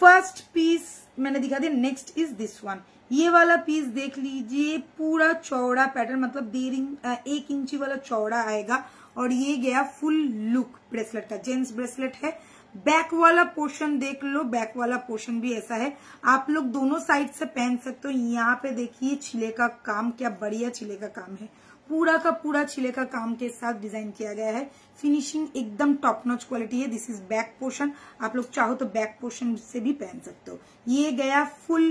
फर्स्ट पीस मैंने दिखा दिया। नेक्स्ट इज दिस वन, ये वाला पीस देख लीजिए, पूरा चौड़ा पैटर्न, मतलब 1 इंची वाला चौड़ा आएगा, और ये गया फुल लुक ब्रेसलेट का। जेंट्स ब्रेसलेट है। बैक वाला पोर्शन देख लो, बैक वाला पोर्शन भी ऐसा है, आप लोग दोनों साइड से पहन सकते हो। यहाँ पे देखिए छिले का काम, क्या बढ़िया छिले का काम है, पूरा का पूरा छिले का काम के साथ डिजाइन किया गया है। फिनिशिंग एकदम टॉप नॉच क्वालिटी है। दिस इज बैक पोर्शन, आप लोग चाहो तो बैक पोर्शन से भी पहन सकते हो। ये गया फुल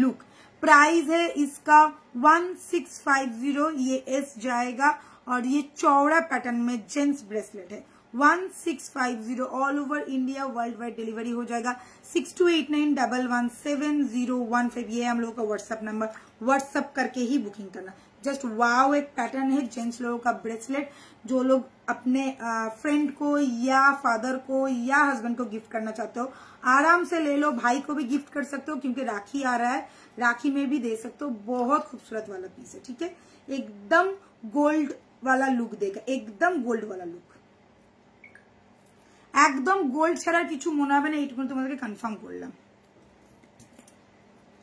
लुक। प्राइस है इसका 1650, ये एस जाएगा, और ये चौड़ा पैटर्न में जेंट्स ब्रेसलेट है। 1650 all over India world wide delivery हो जाएगा। 6289117015, ये हम लोगों का व्हाट्सएप नंबर, व्हाट्सएप करके ही बुकिंग करना। जस्ट वाव, एक पैटर्न है जेंट्स लोगों का ब्रेसलेट, जो लोग अपने फ्रेंड को या फादर को या हस्बैंड को गिफ्ट करना चाहते हो, आराम से ले लो। भाई को भी गिफ्ट कर सकते हो क्योंकि राखी आ रहा है, राखी में भी दे सकते हो। बहुत खूबसूरत वाला पीस है, ठीक है। एकदम गोल्ड वाला लुक देगा, एकदम गोल्ड वाला लुक, একদম গোল্ড ছাড়া কিছু মনে হবে না, এইটুকু তোমাদেরকে কনফার্ম করলাম।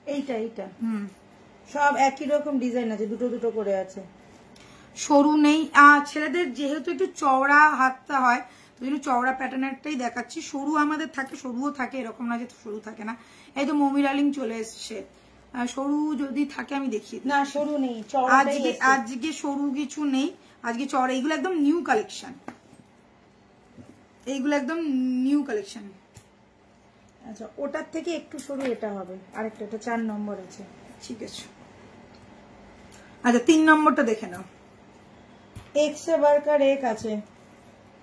এইটা এইটা সব একই রকম ডিজাইন আছে, দুটো দুটো করে আছে,
সরু নেই। ছেলেদের যেহেতু একটু চওড়া হাতটা হয়, তো জন্য চওড়া প্যাটার্নেরটাই দেখাচ্ছি। সরু আমাদের থাকে, সরুও থাকে, এরকম না যে সরু থাকে না। এই তো মমিরালিং চলে এসছে, সরু যদি থাকে আমি দেখি।
না, সরু নেই,
আজকে সরু কিছু নেই, আজকে চওড়া। এইগুলো একদম নিউ কালেকশন, এইগুলো একদম নিউ কালেকশন।
আচ্ছা, ওটার থেকে একটু সরু এটা হবে, আরেকটা, এটা 4 নম্বর আছে,
ঠিক আছে। আচ্ছা, 3 নম্বরটা দেখে নাও।
एक से बढ़कर एक আছে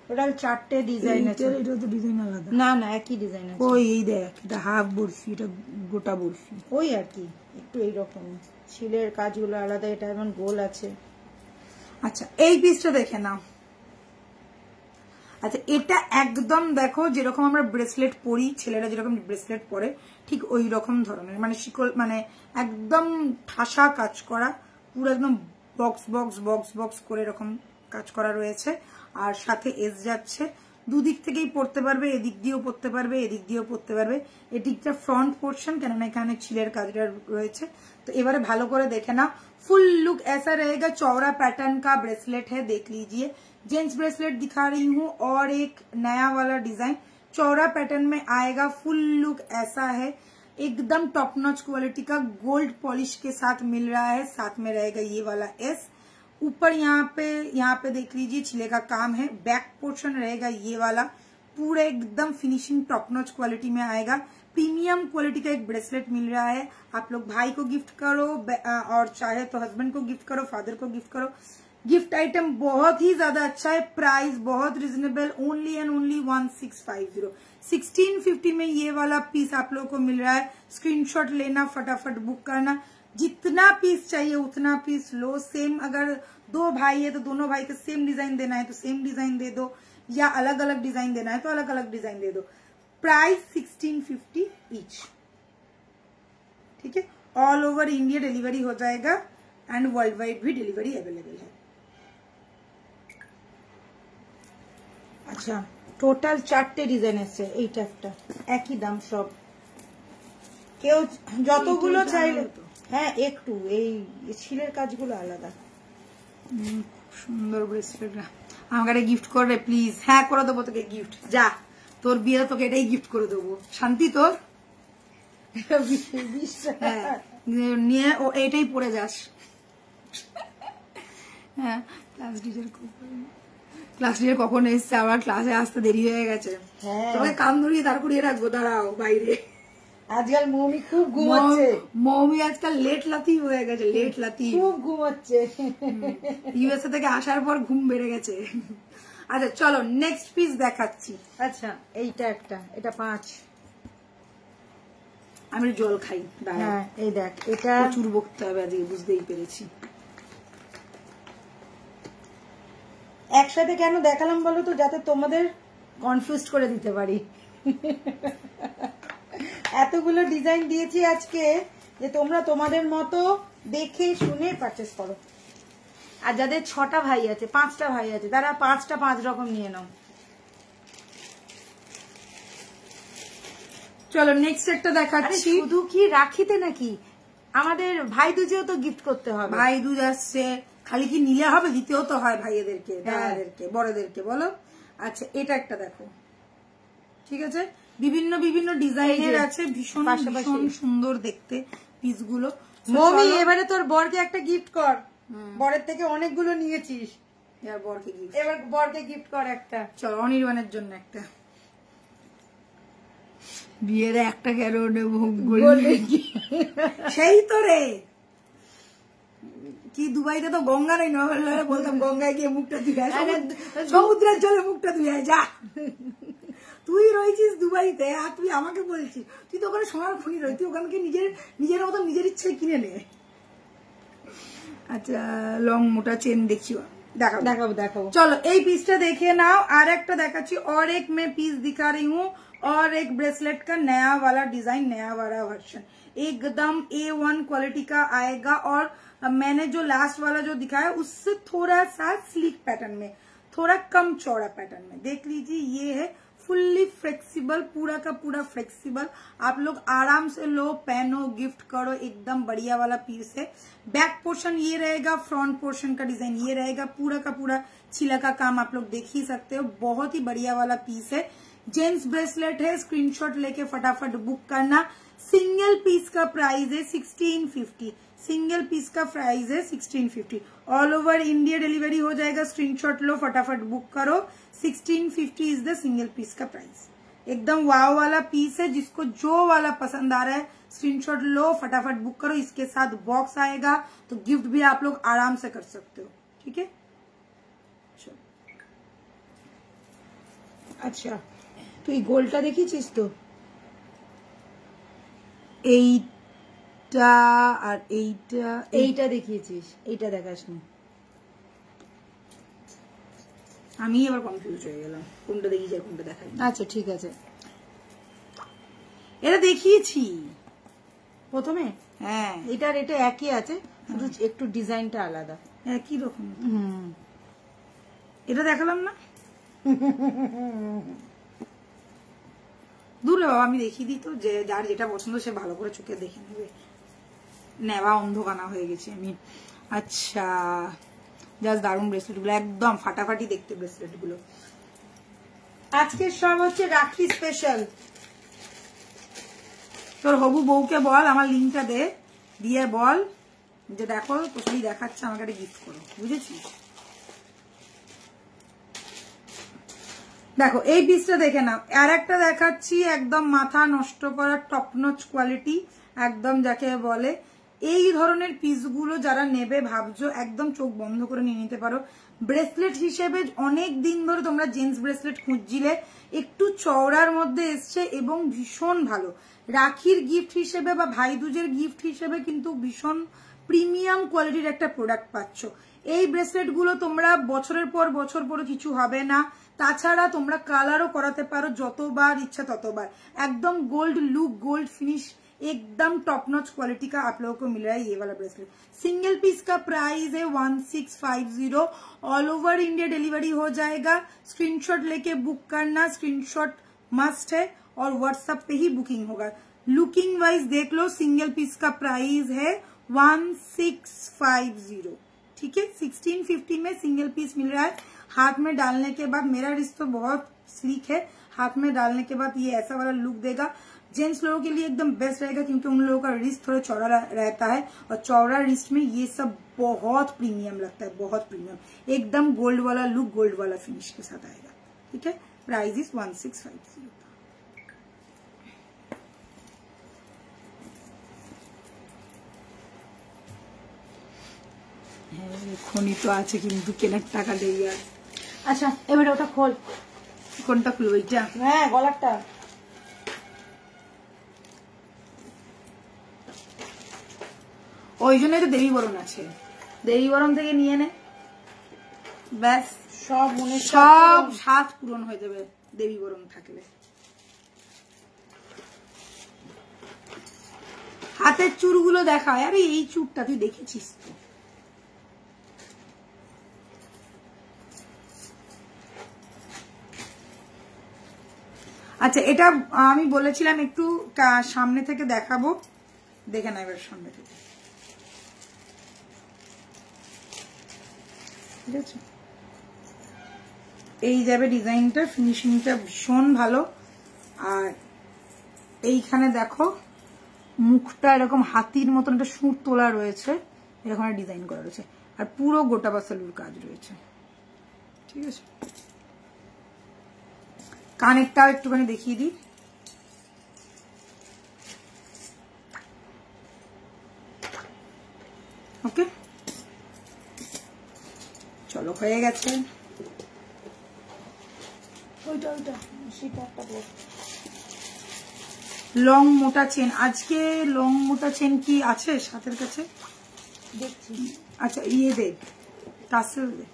টোটাল 4টে ডিজাইন আছে।
এটা তো ডিজাইন আলাদা
না না একই ডিজাইন আছে।
ওই এই দেখ এটা হাফ বরফি, এটা গোটা বরফি,
ওই আর কি একটু এইরকম ছিলের কাজগুলো আলাদা, এটা এমন গোল আছে।
আচ্ছা এই পিসটা দেখে নাও। আচ্ছা এটা একদম দেখো যেরকম আমরা ব্রেসলেট পরি, ছেলেরা যেরকম ব্রেসলেট পরে ঠিক ওই রকম ধরনের, মানে শিকল, মানে একদম ঠাসা কাজ করা, পুরো একদম বক্স বক্স বক্স বক্স করে এরকম কাজ করা রয়েছে। আর সাথে এস যাচ্ছে, দুদিক থেকেই পড়তে পারবে, এদিক দিয়েও পড়তে পারবে, এদিক দিয়েও পড়তে পারবে। এদিকটা ফ্রন্ট পোর্শন, কেননা এখানে ছিলের কাজটা রয়েছে। তো এবারে ভালো করে দেখে না, फुल लुक ऐसा रहेगा। चौड़ा पैटर्न का ब्रेसलेट है, देख लीजिए। जेंट्स ब्रेसलेट दिखा रही हूँ और एक नया वाला डिजाइन चौड़ा पैटर्न में आएगा। फुल लुक ऐसा है, एकदम टॉप नॉच क्वालिटी का गोल्ड पॉलिश के साथ मिल रहा है। साथ में रहेगा ये वाला एस। ऊपर यहाँ पे देख लीजिए छिले का काम है। बैक पोर्शन रहेगा ये वाला, पूरा एकदम फिनिशिंग टॉप नॉच क्वालिटी में आएगा। प्रीमियम क्वालिटी का एक ब्रेसलेट मिल रहा है। आप लोग भाई को गिफ्ट करो और चाहे तो हस्बैंड को गिफ्ट करो, फादर को गिफ्ट करो। गिफ्ट आइटम बहुत ही ज्यादा अच्छा है, प्राइस बहुत रिजनेबल, ओनली एंड ओनली 1650। 1650 में ये वाला पीस आप लोगों को मिल रहा है। स्क्रीनशॉट लेना, फटाफट बुक करना। जितना पीस चाहिए उतना पीस लो। सेम अगर 2 भाई है तो दोनों भाई को सेम डिजाइन देना है तो सेम डिजाइन दे दो, या अलग अलग डिजाइन देना है तो अलग अलग डिजाइन दे दो। प्राइस 1650 ईच, ठीक है। ऑल ओवर इंडिया डिलीवरी हो जाएगा एंड वर्ल्ड वाइड भी डिलीवरी अवेलेबल है।
আচ্ছা টোটাল 4টে ডিজাইন আছে, এইটা একটা একই দাম সব। কেউ যতগুলো চাইলে, হ্যাঁ একটু এই ছিলের কাজগুলো আলাদা।
সুন্দর ব্রেসলেট, আমাকে গিফট করে প্লিজ। হ্যাঁ করে দেবো তোকে গিফট, যা তোর বিয়ে তোকে এটাই গিফট করে দেবো। শান্তি তোর নিয়ে ও এটাই পরে যাস। হ্যাঁ ক্লাস টিচার কখন এসছে, আবার ক্লাসে আসতে দেরি হয়ে গেছে। তোমাকে কান ধরিয়ে দাঁড় করিয়ে রাখবো, দাঁড়াও বাইরে।
আজকাল মৌমি খুব ঘুমাচ্ছে,
মৌমি আজকাল লেট লাতি হয়ে গেছে, লেট লাতি
খুব ঘুমাচ্ছে।
ইউএসএ থেকে আসার পর ঘুম বেড়ে গেছে। আচ্ছা চলো নেক্সট পিস দেখাচ্ছি।
আচ্ছা এইটা একটা, এটা 5।
আমি জল খাই,
হ্যাঁ এই দেখ এটা
প্রচুর বকতে হবে আজকে, বুঝতেই পেরেছি।
একসাথে কেন দেখালাম বলো তো, যাতে তোমাদের কনফিউজ করে দিতে পারি। এতগুলো ডিজাইন দিয়েছি আজকে যে তোমরা তোমাদের মতো দেখে শুনে পারচেস করো। আর যাদের 6টা ভাই আছে, 5টা ভাই আছে, তারা 5টা 5 রকম নিয়ে নাও।
চলো নেক্সট একটা দেখাচ্ছি।
শুধু কি রাখিতে নাকি, আমাদের ভাই দুজেও তো গিফট করতে হবে।
ভাই দুজ আসছে, খালি কি নিলে হবে, দিতেও তো হয় ভাইয়েদেরকে, দাদাদেরকে, বড়দেরকে, বলো। আচ্ছা এটা একটা দেখো, ঠিক আছে। বিভিন্ন বিভিন্ন ডিজাইনের আছে, ভীষণ ভীষণ সুন্দর দেখতে পিসগুলো।
মমি এবারে তোর বরকে একটা গিফট কর, বরের থেকে অনেকগুলো নিয়েছিস,
এবার বরকে গিফট,
এবার বরকে গিফট কর একটা।
চলো অনির্বাণের জন্য একটা, বিয়ের একটা কেন সেই তো রে। কি দুবাইতে তো গঙ্গা নেই, নহলে বলতাম গঙ্গায় গিয়ে মুখটা ধুয়ে, সমুদ্রের জলে মুখটা ধুয়ে যা। তুই রয়েছিস দুবাইতে আর তুই আমাকে বলছিস, তুই তো ওখানে সোনার খনি রই, তুই ওখানকে নিজের মতো নিজের ইচ্ছায় কিনে নে। আচ্ছা লং মোটা চেন দেখছি, দেখাবো দেখাবো। চলো এই পিসটা দেখে নাও। আর একটা দেখাচ্ছি, और एक मैं पीस दिखा रही हूँ, और एक ब्रेसलेट का नया वाला डिजाइन, नया वाला वर्जन, एकदम A1 क्वालिटी का आएगा। और मैंने जो लास्ट वाला जो दिखाया उससे थोड़ा सा स्लीक पैटर्न में, थोड़ा कम चौड़ा पैटर्न में, देख लीजिए। ये है फुल्ली फ्लेक्सिबल, पूरा का पूरा फ्लेक्सिबल, आप लोग आराम से लो, पहनो, गिफ्ट करो, एकदम बढ़िया वाला पीस है। बैक पोर्शन ये रहेगा, फ्रंट पोर्शन का डिजाइन ये रहेगा, पूरा का पूरा छिला का काम आप लोग देख ही सकते हो, बहुत ही बढ़िया वाला पीस है। जेंट्स ब्रेसलेट है, स्क्रीनशॉट लेके फटाफट बुक करना। सिंगल पीस का प्राइस है 1650, सिंगल पीस का प्राइस है 1650। ऑल ओवर इंडिया डिलीवरी हो जाएगा, स्क्रीनशॉट लो, फटाफट बुक करो। 1650 इज द सिंगल पीस का प्राइस। एकदम वाव वाला पीस है, जिसको जो वाला पसंद आ रहा है स्क्रीनशॉट लो, फटाफट बुक करो। इसके साथ बॉक्स आएगा, तो गिफ्ट भी आप लोग आराम से कर सकते हो, ठीक है। আচ্ছা তুই গোলটা দেখিয়েছিস তো? এইটা আর এইটা
দেখিয়েছিস, এইটা দেখাসনি।
আমি এবার কনফিউজ হয়ে গেলাম কোনটা দেখি যায় কোনটা দেখাই।
আচ্ছা ঠিক আছে,
এটা দেখিয়েছি
প্রথমে।
হ্যাঁ
এটার এটা একই আছে, শুধু একটু ডিজাইনটা আলাদা।
একই রকম। এটা দেখালাম না? দূরে বাবা, আমি দেখিয়ে দিই তো, যে যার যেটা পছন্দ সে ভালো করে চোখে দেখে নেবে। নেওয়া অন্ধকানা হয়ে গেছে আমি। আচ্ছা জাস্ট দারুণ ব্রেসলেট গুলো, একদম ফাটাফাটি দেখতে ব্রেসলেট গুলো।
আজকে সব হচ্ছে রাখি স্পেশাল।
তোর হবু বউকে বল আমার লিঙ্কটা দিয়ে বল যে দেখো কোথায় দেখাচ্ছে, আমাকে একটা গিফট করো, বুঝেছিস? দেখো এই পিসটা দেখে নাও, আর একটা দেখাচ্ছি একদম মাথা নষ্ট করার টপ নচ কোয়ালিটি, একদম যাকে বলে। এই ধরনের পিসগুলো যারা নেবে ভাবছো, একদম চোখ বন্ধ করে নিয়ে নিতে পারো। ব্রেসলেট হিসেবে অনেক দিন ধরে তোমরা জেন্টস ব্রেসলেট খুঁজছিলে, একটু চওড়ার মধ্যে এসছে এবং ভীষণ ভালো। রাখির গিফট হিসেবে বা ভাইদুজের গিফট হিসেবে কিন্তু ভীষণ প্রিমিয়াম কোয়ালিটির একটা প্রোডাক্ট পাচ্ছ। এই ব্রেসলেট গুলো তোমরা বছরের পর বছর পরে কিছু হবে না, তাছাড়া তোমরা কালারও করাতে পারো যতবার ইচ্ছা ততবার। एकदम गोल्ड लुक, गोल्ड फिनिश, एकदम टॉप नॉच क्वालिटी का आप लोगों को मिल रहा है ये वाला ब्रेसलेट। सिंगल पीस का प्राइस है 1650। ऑल ओवर इंडिया डिलीवरी हो जाएगा। स्क्रीनशॉट लेके बुक करना, स्क्रीनशॉट मस्ट है और व्हाट्सएप पे ही बुकिंग होगा। लुकिंग वाइज देख लो, सिंगल पीस का प्राइस है 1650, ठीक है। 1650 में सिंगल पीस मिल रहा है। हाथ में डालने के बाद, मेरा रिस्ट तो बहुत स्लीक है, हाथ में डालने के बाद ये ऐसा वाला लुक देगा। जेंट्स लोगों के लिए एकदम बेस्ट रहेगा क्योंकि उन लोगों का रिस्ट थोड़ा चौड़ा रहता है और चौड़ा रिस्ट में ये सब बहुत प्रीमियम लगता है, बहुत प्रीमियम, एकदम गोल्ड वाला लुक, गोल्ड वाला फिनिश के साथ आएगा, ठीक है। Price is 1650। খনি তো আছে কিন্তু কেনার টাকা দেই আর।
আচ্ছা এবারে ওটা খোল।
কোনটা খুলবো? এইটা?
হ্যাঁ গলারটা।
ওই জন্যই তো দেবী বরণ আছে, দেবী বরণ থেকে নিয়ে নে, ব্যাস
সব মনে
সব স্বাদ পূরণ হয়ে যাবে দেবী বরণ থাকলে। হাতের চুড়গুলো দেখা, আরে এই চুড়টা তুই দেখেছিস তো? আচ্ছা এটা আমি বলেছিলাম একটু সামনে থেকে দেখাবো, দেখে না এবার সামনে থেকে, ঠিক আছে। এই যাবে ডিজাইনটা, ফিনিশিংটা ভীষণ ভালো। আর এইখানে দেখো মুখটা এরকম হাতির মতন একটা সুর তোলা রয়েছে, এরকম ডিজাইন করা রয়েছে, আর পুরো গোটা বাসালুর কাজ রয়েছে, ঠিক আছে। কানেরটাও একটুখানি দেখিয়ে দিই। ওকে চলো, হয়ে গেছে। লং মোটা চেন, আজকে লং মোটা চেন কি আছে সাথের কাছে?
দেখছি।
আচ্ছা ইয়ে দে, টাসেল দে।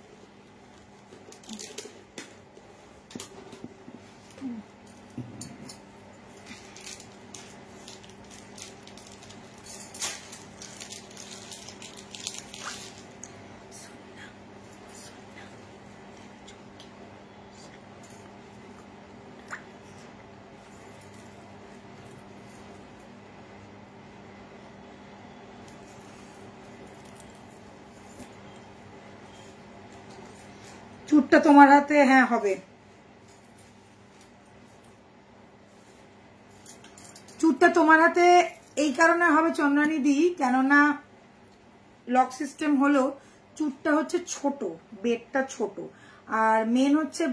চুটটা তোমার হাতে? হ্যাঁ হবে। চুটটা তোমার হাতে এই কারণে হবে চন্দ্রানী দি, কেননা লক সিস্টেম হলো, চুটটা হচ্ছে ছোট, বেডটা ছোট, আর মেন হচ্ছে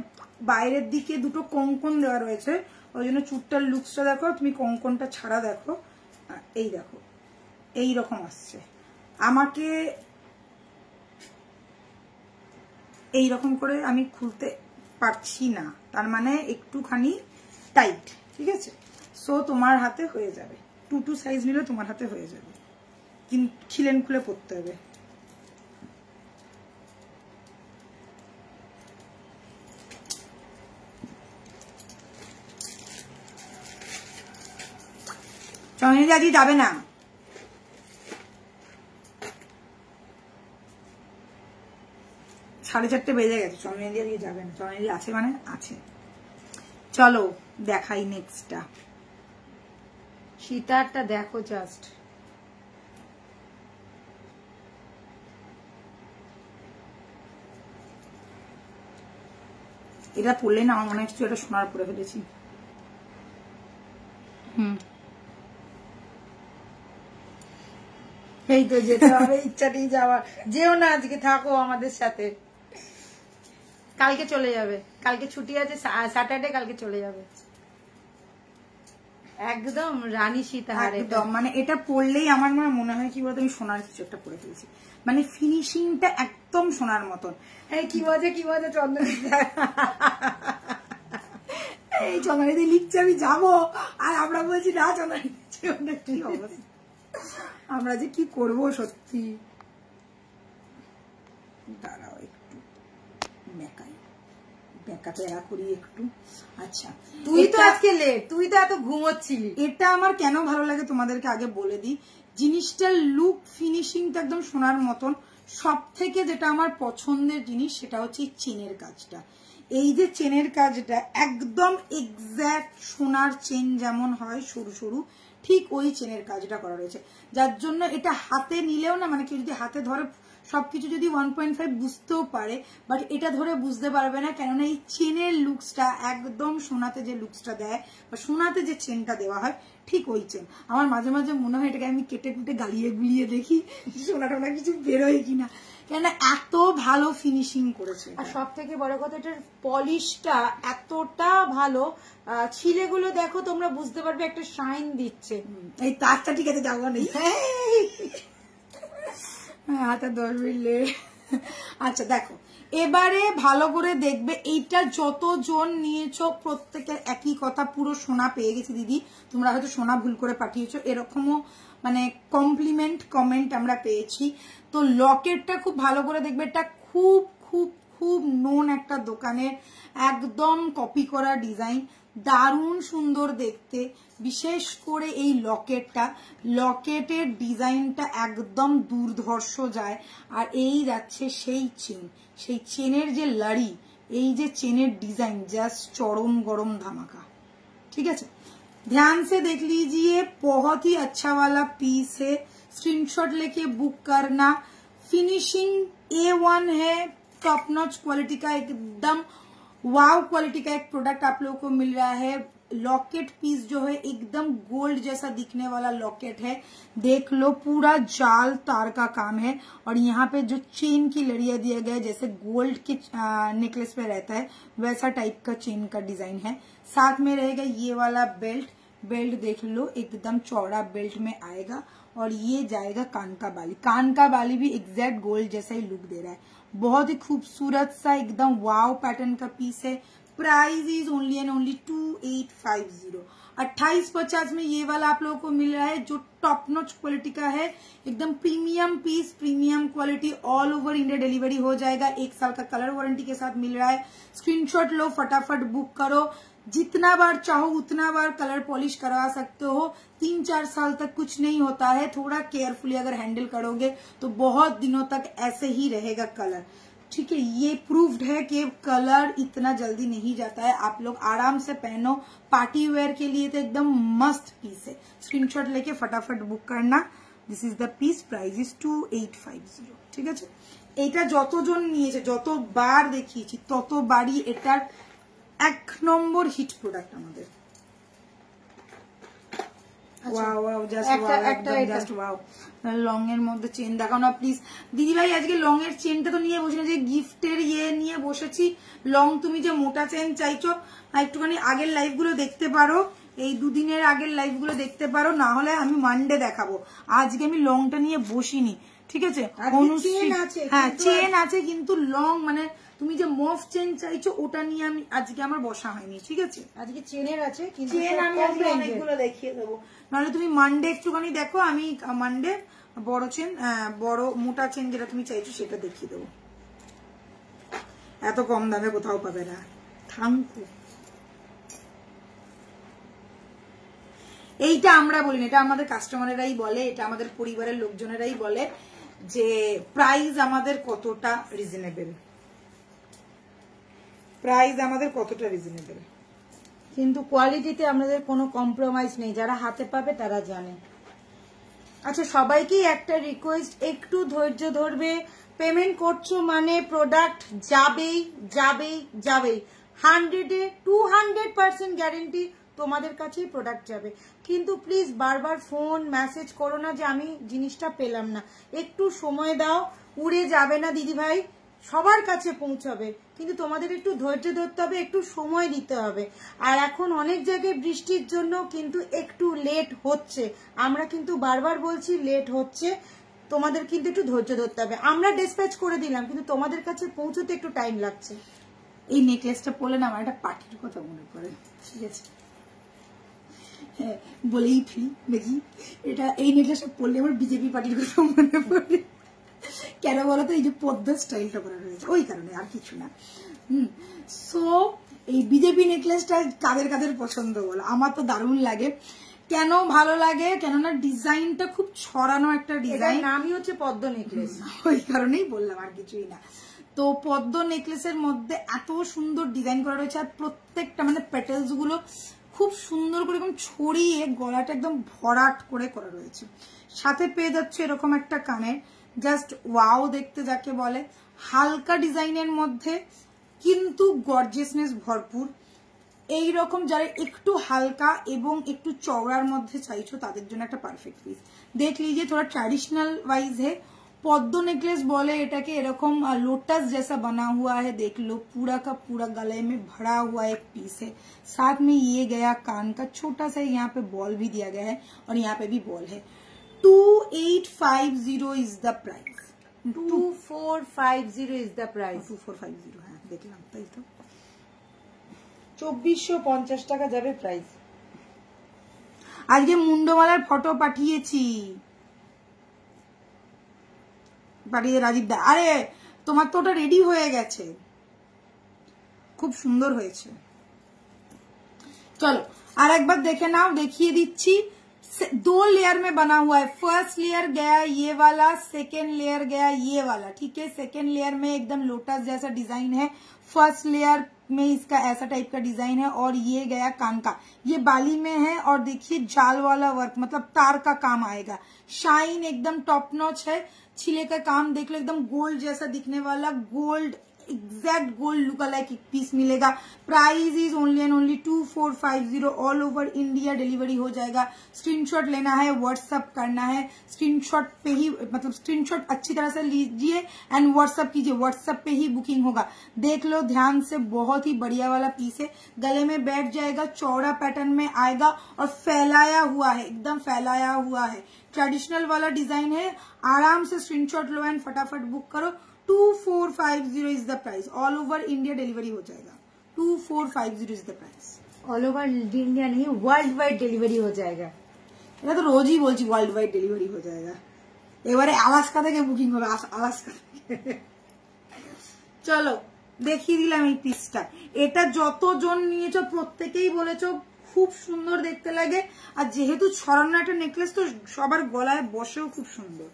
বাইরের দিকে দুটো কঙ্কন দেওয়া রয়েছে, ওই জন্য চুটটার লুকসটা দেখো, তুমি কঙ্কনটা ছাড়া দেখো, এই দেখো এই রকম আসছে। আমাকে এইরকম করে আমি খুলতে পারছি না, তার মানে একটুখানি টাইট, ঠিক আছে। সো তোমার হাতে হয়ে যাবে, 2 সাইজ নিলে তোমার হাতে হয়ে যাবে, কিন্তু খিলেন খুলে পরতে হবে। চন্দ্রনীদি আজকে যাবে না, 4:30 বেজে গেছে, চন্দ্রনীদি আজকে যাবে না। চন্দ্রনীদি আছে মানে আছে। চলো দেখাই নেক্সটটা।
সীতারটা দেখো জাস্ট,
এটা পরলে না আমার মনে হচ্ছে এটা সোনার পরে ফেলেছি।
এই তো যেতে হবে, ইচ্ছা নেই যাওয়ার। যেও না আজকে, থাকো আমাদের সাথে, কালকে চলে যাবে, কালকে ছুটি আছে, স্যাটারডে, কালকে চলে যাবে। একদম রানী সীতাহার
একদম, মানে এটা পরলেই আমার মনে হয় কি বলতো আমি সোনার কিছু একটা পরে ফেলেছি, মানে ফিনিশিংটা একদম সোনার মতন।
এই কি মজা চন্দ্রনীদি,
এই চন্দ্রনীদি লিখছে আমি যাবো, আর আমরা বলছি না চন্দ্রনীদি, কি অবস্থা, আমরা যে কি করবো সত্যি। দাঁড়াও একটু ব্যাকাতে এরা করি একটু। আচ্ছা,
তুই তো আজকে লেট, তুই তো এত ঘুমোচ্ছিলি।
এটা আমার কেন ভালো লাগে তোমাদেরকে আগে বলে দিই, জিনিসটার লুক ফিনিশিংটা একদম সোনার মতন। সব থেকে যেটা আমার পছন্দের জিনিস সেটা হচ্ছে চেনের কাজটা। এই যে চেনের কাজটা একদম এক্স্যাক্ট সোনার চেন যেমন হয় সরু সরু, ঠিক ওই চেনের কাজটা করা রয়েছে, যার জন্য এটা হাতে নিলেও না, মানে কেউ যদি হাতে ধরে সবকিছু যদি 1.5 বুঝতেও পারে, বাট এটা ধরে বুঝতে পারবে না, কেননা এই চেনের লুকসটা একদম সোনাতে যে লুকসটা দেয় বা সোনাতে যে চেনটা দেওয়া হয় ঠিক ওই চেন। আমার মাঝে মাঝে মনে হয় এটাকে আমি কেটে কুটে গালিয়ে গুলিয়ে দেখি সোনা টোনা কিছু বেরোয় কিনা, কেননা এত ভালো ফিনিশিং করেছে।
আর সব থেকে বড় কথা, এটার পলিশটা এতটা ভালো, ছিলেগুলো দেখো তোমরা বুঝতে পারবে একটা শাইন দিচ্ছে।
এই তারটা ঠিক আছে, যাবো নেই হাতে 10 মিনিট। আচ্ছা দেখো, এবারে ভালো করে দেখবে, এইটা যতজন নিয়েছো প্রত্যেকের একই কথা, পুরো সোনা পেয়ে গেছি দিদি, তোমরা হয়তো সোনা ভুল করে পাঠিয়েছো, এরকমও মানে কমপ্লিমেন্ট কমেন্ট আমরা পেয়েছি। তো লকেটটা খুব ভালো করে দেখবে, এটা খুব খুব খুব নোন একটা দোকানের একদম কপি করা ডিজাইন, দারুণ সুন্দর দেখতে। বিশেষ করে এই লকেটের ডিজাইনটা একদম দুর্ধর্ষ যায়। আর এই যাচ্ছে সেই চেনের যে লড়ি, এই যে চেনের ডিজাইন জাস্ট চরম गरम धमाका। ठीक है, ध्यान से देख लीजिए, बहुत ही अच्छा वाला पीस है, स्क्रीनशॉट लेके बुक करना। फिनिशिंग A1 है, टॉप नॉच क्वालिटी का, एकदम वाव क्वालिटी का एक प्रोडक्ट आप लोगों को मिल रहा है। लॉकेट पीस जो है एकदम गोल्ड जैसा दिखने वाला लॉकेट है, देख लो पूरा जाल तार का काम है। और यहाँ पे जो चेन की लड़ियां दिया गया है, जैसे गोल्ड के नेकलेस पे रहता है वैसा टाइप का चेन का डिजाइन है। साथ में रहेगा ये वाला बेल्ट देख लो, एकदम चौड़ा बेल्ट में आएगा। और ये जाएगा कान का बाली भी एग्जैक्ट गोल्ड जैसा ही लुक दे रहा है। बहुत ही खूबसूरत सा एकदम वाव पैटर्न का पीस है। Price is only and only 2850। 2850 में ये वाला आप लोगों को मिल रहा है, जो टॉप नॉच क्वालिटी का है, एकदम premium piece, premium quality, all over India delivery हो जाएगा। 1 साल का कलर वारंटी के साथ मिल रहा है। स्क्रीनशॉट लो, फटाफट बुक करो, जितना बार चाहो उतना बार कलर पॉलिश करवा सकते हो। 3-4 साल तक कुछ नहीं होता है, थोड़ा केयरफुली अगर हैंडल करोगे तो बहुत दिनों तक ऐसे ही रहेगा कलर। ठीक है, ये प्रूव्ड है कि कलर इतना जल्दी नहीं जाता है। आप लोग आराम से पहनो, पार्टी वेयर के लिए तो एकदम मस्त पीस है। स्क्रीनशॉट लेके फटाफट बुक करना। This is the piece, price is 2850। ठीक है, এটা যতজন নিয়েছে, যতবার দেখিয়েছি ততবারই এটার 1 নম্বর হিট প্রোডাক্ট আমাদের। ওয়াও ওয়াও, জাস্ট ওয়াও, একদম জাস্ট ওয়াও। লং এর মধ্যে চেন দেখাও না প্লিজ দিদি ভাই। আজকে লং এর চেনটা তো নিয়ে বসে না, যে গিফটের নিয়ে বসেছি। লং তুমি যে মোটা চেন চাইছো, একটুখানি আগের লাইভ গুলো দেখতে পারো, এই 2 দিনের আগের লাইভ গুলো দেখতে পারো, না হলে আমি মানডে দেখাবো। আজকে আমি লংটা নিয়ে বসিনি, ঠিক আছে,
চেন আছে,
হ্যাঁ চেন আছে কিন্তু লং, মানে তুমি যে মফ চেন চাইছো ওটা নিয়ে আমি আজকে আমার বসা হয়নি, ঠিক আছে।
আজকে চেনের আছে, কিন্তু
চেন আমি আজকে অনেকগুলো দেখিয়ে দেবো, নাহলে তুমি মানডে একটুখানি দেখো, আমি মানডে বড় চেন, বড় মোটা চেন যেটা তুমি চাইছো সেটা দেখিয়ে দেবো। এত কম দামে কোথাও পাবে না। থাঙ্কু, এইটা আমরা বলি না, এটা আমাদের কাস্টমারেরাই বলে, এটা আমাদের পরিবারের লোকজনেরাই বলে যে প্রাইস আমাদের কতটা রিজনেবল, প্রাইস আমাদের কতটা রিজনেবল,
কিন্তু কোয়ালিটিতে আমাদের কোনো কম্প্রোমাইজ নেই, যারা হাতে পাবে তারা জানে। আচ্ছা, সবাইকেই একটা রিকোয়েস্ট, একটু ধৈর্য ধরবে। পেমেন্ট করছো মানে প্রোডাক্ট যাবেই যাবেই যাবেই, 100-এ 200% গ্যারেন্টি তোমাদের কাছেই প্রোডাক্ট যাবে। কিন্তু প্লিজ বারবার ফোন মেসেজ করো না যে আমি জিনিসটা পেলাম না, একটু সময় দাও। উড়ে যাবে না দিদি ভাই, সবার কাছে পৌঁছাবে, কিন্তু তোমাদের একটু ধৈর্য ধরতে হবে, একটু সময় দিতে হবে। আর এখন অনেক জায়গায় বৃষ্টির জন্য কিন্তু একটু লেট হচ্ছে, আমরা কিন্তু বারবার বলছি লেট হচ্ছে, তোমাদের কিন্তু একটু ধৈর্য ধরতে হবে। আমরা ডিসপ্যাচ করে দিলাম, কিন্তু তোমাদের কাছে পৌঁছতে একটু টাইম লাগছে।
এই নেকলেসটা পরলে না আমার একটা পার্টির কথা মনে পড়ে, ঠিক আছে, হ্যাঁ বলেই ফেলি দেখি, এটা এই নেকলেসটা পরলে আমার বিজেপি পার্টির কথা মনে পড়ে। কেন বলতো, এই যে পদ্ম স্টাইলটা করা রয়েছে ওই কারণে, আর কিছু না। সো এই বিজেপি নেকলেসটা কাদের কাদের পছন্দ বলো, আমার তো দারুণ লাগে। কেন ভালো লাগে, কেননা ডিজাইনটা খুব ছড়ানো একটা ডিজাইন,
নামই হচ্ছে পদ্ম নেকলেস,
ওই কারণেই বললাম, আর কিছুই না। তো পদ্ম নেকলেসের মধ্যে এত সুন্দর ডিজাইন করা রয়েছে, আর প্রত্যেকটা মানে পেটেলস গুলো খুব সুন্দর করে এরকম ছড়িয়ে গলাটা একদম ভরাট করে করা রয়েছে। সাথে পেয়ে যাচ্ছে এরকম একটা কানের, জাস্ট ওয়াও দেখতে যাকে বলে, হালকা ডিজাইনের মধ্যে কিন্তু গর্জিয়াসনেস ভরপুর। এইরকম যারা একটু হালকা এবং একটু চওড়ার মধ্যে চাইছো তাদের জন্য একটা পারফেক্ট পিস। দেখ লিজিয়ে थोड़ा ट्रेडिशनल वाइज है, पद्म नेकलेस बोले এটাকে, এরকম लोटस जैसा बना हुआ है, देख लो पूरा का पूरा गले में भरा हुआ एक पीस है। साथ में ये गया कान का छोटा सा, यहाँ पे बॉल भी दिया गया है और यहाँ पे भी बॉल है। 2850 is the price,
2450 is the price,
2450 है, দেখলাম তাই তো,
2450 টাকা যাবে প্রাইস।
আজকে মুন্ডমালার ফটো পাঠিয়েছি, পাঠিয়ে রাজীব দা, আরে তোমার তো ওটা রেডি হয়ে গেছে, খুব সুন্দর হয়েছে। चलो और एक बार देखे नाओ, देखिए दीची 2 लेयर में बना हुआ है। फर्स्ट लेयर गया ये वाला, सेकेंड लेयर गया ये वाला, ठीक है। सेकेंड लेयर में एकदम लोटस जैसा डिजाइन है, फर्स्ट लेयर में इसका ऐसा टाइप का डिजाइन है, और ये गया कान का, ये बाली में है, और देखिए जाल वाला वर्क, मतलब तार का काम आएगा, शाइन एकदम टॉप नॉच है। छिले का काम देख लो, एकदम गोल्ड जैसा दिखने वाला, gold exact gold look like एक पीस मिलेगा। Price is only and only 2450, all over India delivery हो जाएगा। स्क्रीनशॉट लेना है, व्हाट्सएप करना है, स्क्रीनशॉट पे ही, मतलब स्क्रीनशॉट अच्छी तरह से लीजिए एंड व्हाट्सएप कीजिए, व्हाट्सएप पे ही बुकिंग होगा। देख लो ध्यान से, बहुत ही बढ़िया वाला पीस है, गले में बैठ जाएगा, चौड़ा पैटर्न में आएगा और फैलाया हुआ है, एकदम फैलाया हुआ है, ट्रेडिशनल वाला डिजाइन है। आराम से स्क्रीनशॉट लो एंड फटाफट बुक करो। 2450 is the price, all over India delivery हो जाएगा। 2450 is the price,
all over India नहीं, वर्ल्ड वाइड डिलीवरी हो जाएगा।
এটা তো রোজই বলছি ওয়ার্ল্ড ওয়াইড ডেলিভারি হয়ে যায়গা, এবারে আলাস্কা থেকে বুকিং হবে, আলাস্কা থেকে। চলো দেখিয়ে দিলাম এই পিসটা, এটা যতজন নিয়েছো প্রত্যেকেই বলেছো খুব সুন্দর দেখতে লাগে, আর যেহেতু ছড়ানো একটা নেকলেস তো সবার গলায় বসেও খুব সুন্দর।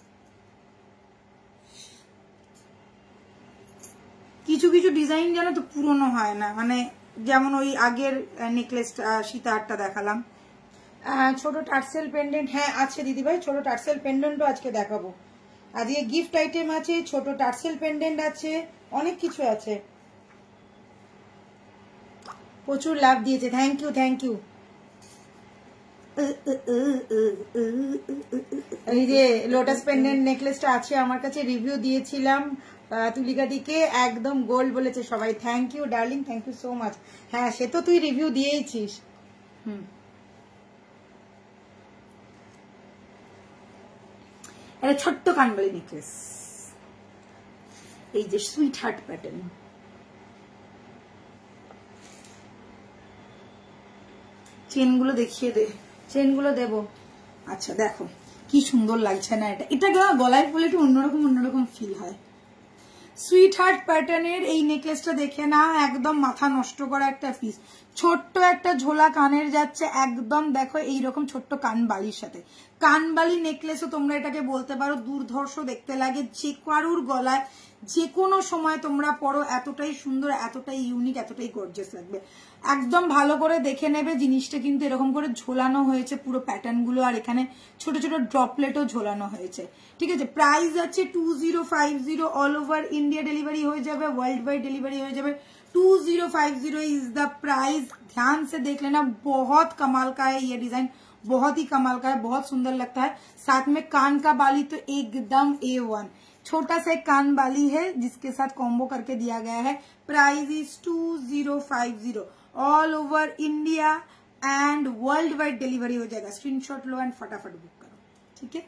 কিছু কিছু ডিজাইন জানো তো পুরনো হয় না, মানে যেমন ওই আগের নেকলেসটা সীতাহারটা দেখালাম,
ছোট টার্সেল পেন্ডেন্ট, হ্যাঁ আছে দিদি ভাই, ছোট টার্সেল পেন্ডেন্টও আজকে দেখাবো। আজকে গিফট আইটেম আছে, ছোট টার্সেল পেন্ডেন্ট আছে, অনেক কিছু আছে। প্রচুর লাভ দিয়েছে, থ্যাংক ইউ থ্যাংক ইউ। এই যে লোটাস পেন্ডেন্ট নেকলেসটা আছে আমার কাছে, রিভিউ দিয়েছিলাম তুলিকা দিকে, একদম গোল্ড বলেছে সবাই। Thank you darling, thank you so much. হ্যাঁ সে তো তুই রিভিউ দিয়েইছিস।
একটা ছোট্ট কানবালি নেকলেস, এই যে সুইট হার্ট প্যাটার্ন। চেনগুলো দেখিয়ে দে।
চেনগুলো দেবো।
আচ্ছা দেখো কি সুন্দর লাগছে না এটা, এটা গলায় পরলে একটু অন্যরকম ফিল হয়। সুইট হার্ট প্যাটার্নের এই নেকলেসটা দেখে না, একদম মাথা নষ্ট করা একটা পিস। ছোট্ট একটা ঝোলা কানের যাচ্ছে, একদম দেখো এইরকম ছোট্ট কানবালির সাথে। কানবালি নেকলেসও তোমরা এটাকে বলতে পারো, দুর্ধর্ষ দেখতে লাগে, যে কারুর গলায় যে কোনো সময় তোমরা পরো এতটাই সুন্দর, এতটাই ইউনিক, এতটাই গর্জিয়াস লাগবে। একদম ভালো করে দেখে নেবে, জিনিসটা কিন্তু এরকম করে ঝোলানো হয়েছে পুরো প্যাটার্ন গুলো, আর এখানে ছোট ছোট ড্রপলেটও ঝোলানো হয়েছে। ঠিক আছে, প্রাইস আছে 2050, অল ওভার ইন্ডিয়া ডেলিভারি হয়ে যাবে, ওয়ার্ल्ड वाइड डिलीवरी हो जाए। 2050 इज द प्राइस। ध्यान से देख लेना, बहुत कमाल का है ये डिजाइन, बहुत ही कमाल का है, बहुत सुंदर लगता है। साथ में कान का बाली तो एकदम A1, छोटा सा एक कान बाली है जिसके साथ कॉम्बो करके दिया गया है। Price is 2050, all over India and world wide delivery हो जाएगा। स्क्रीनशॉट लो एंड फटाफट बुक करो, ठीक है।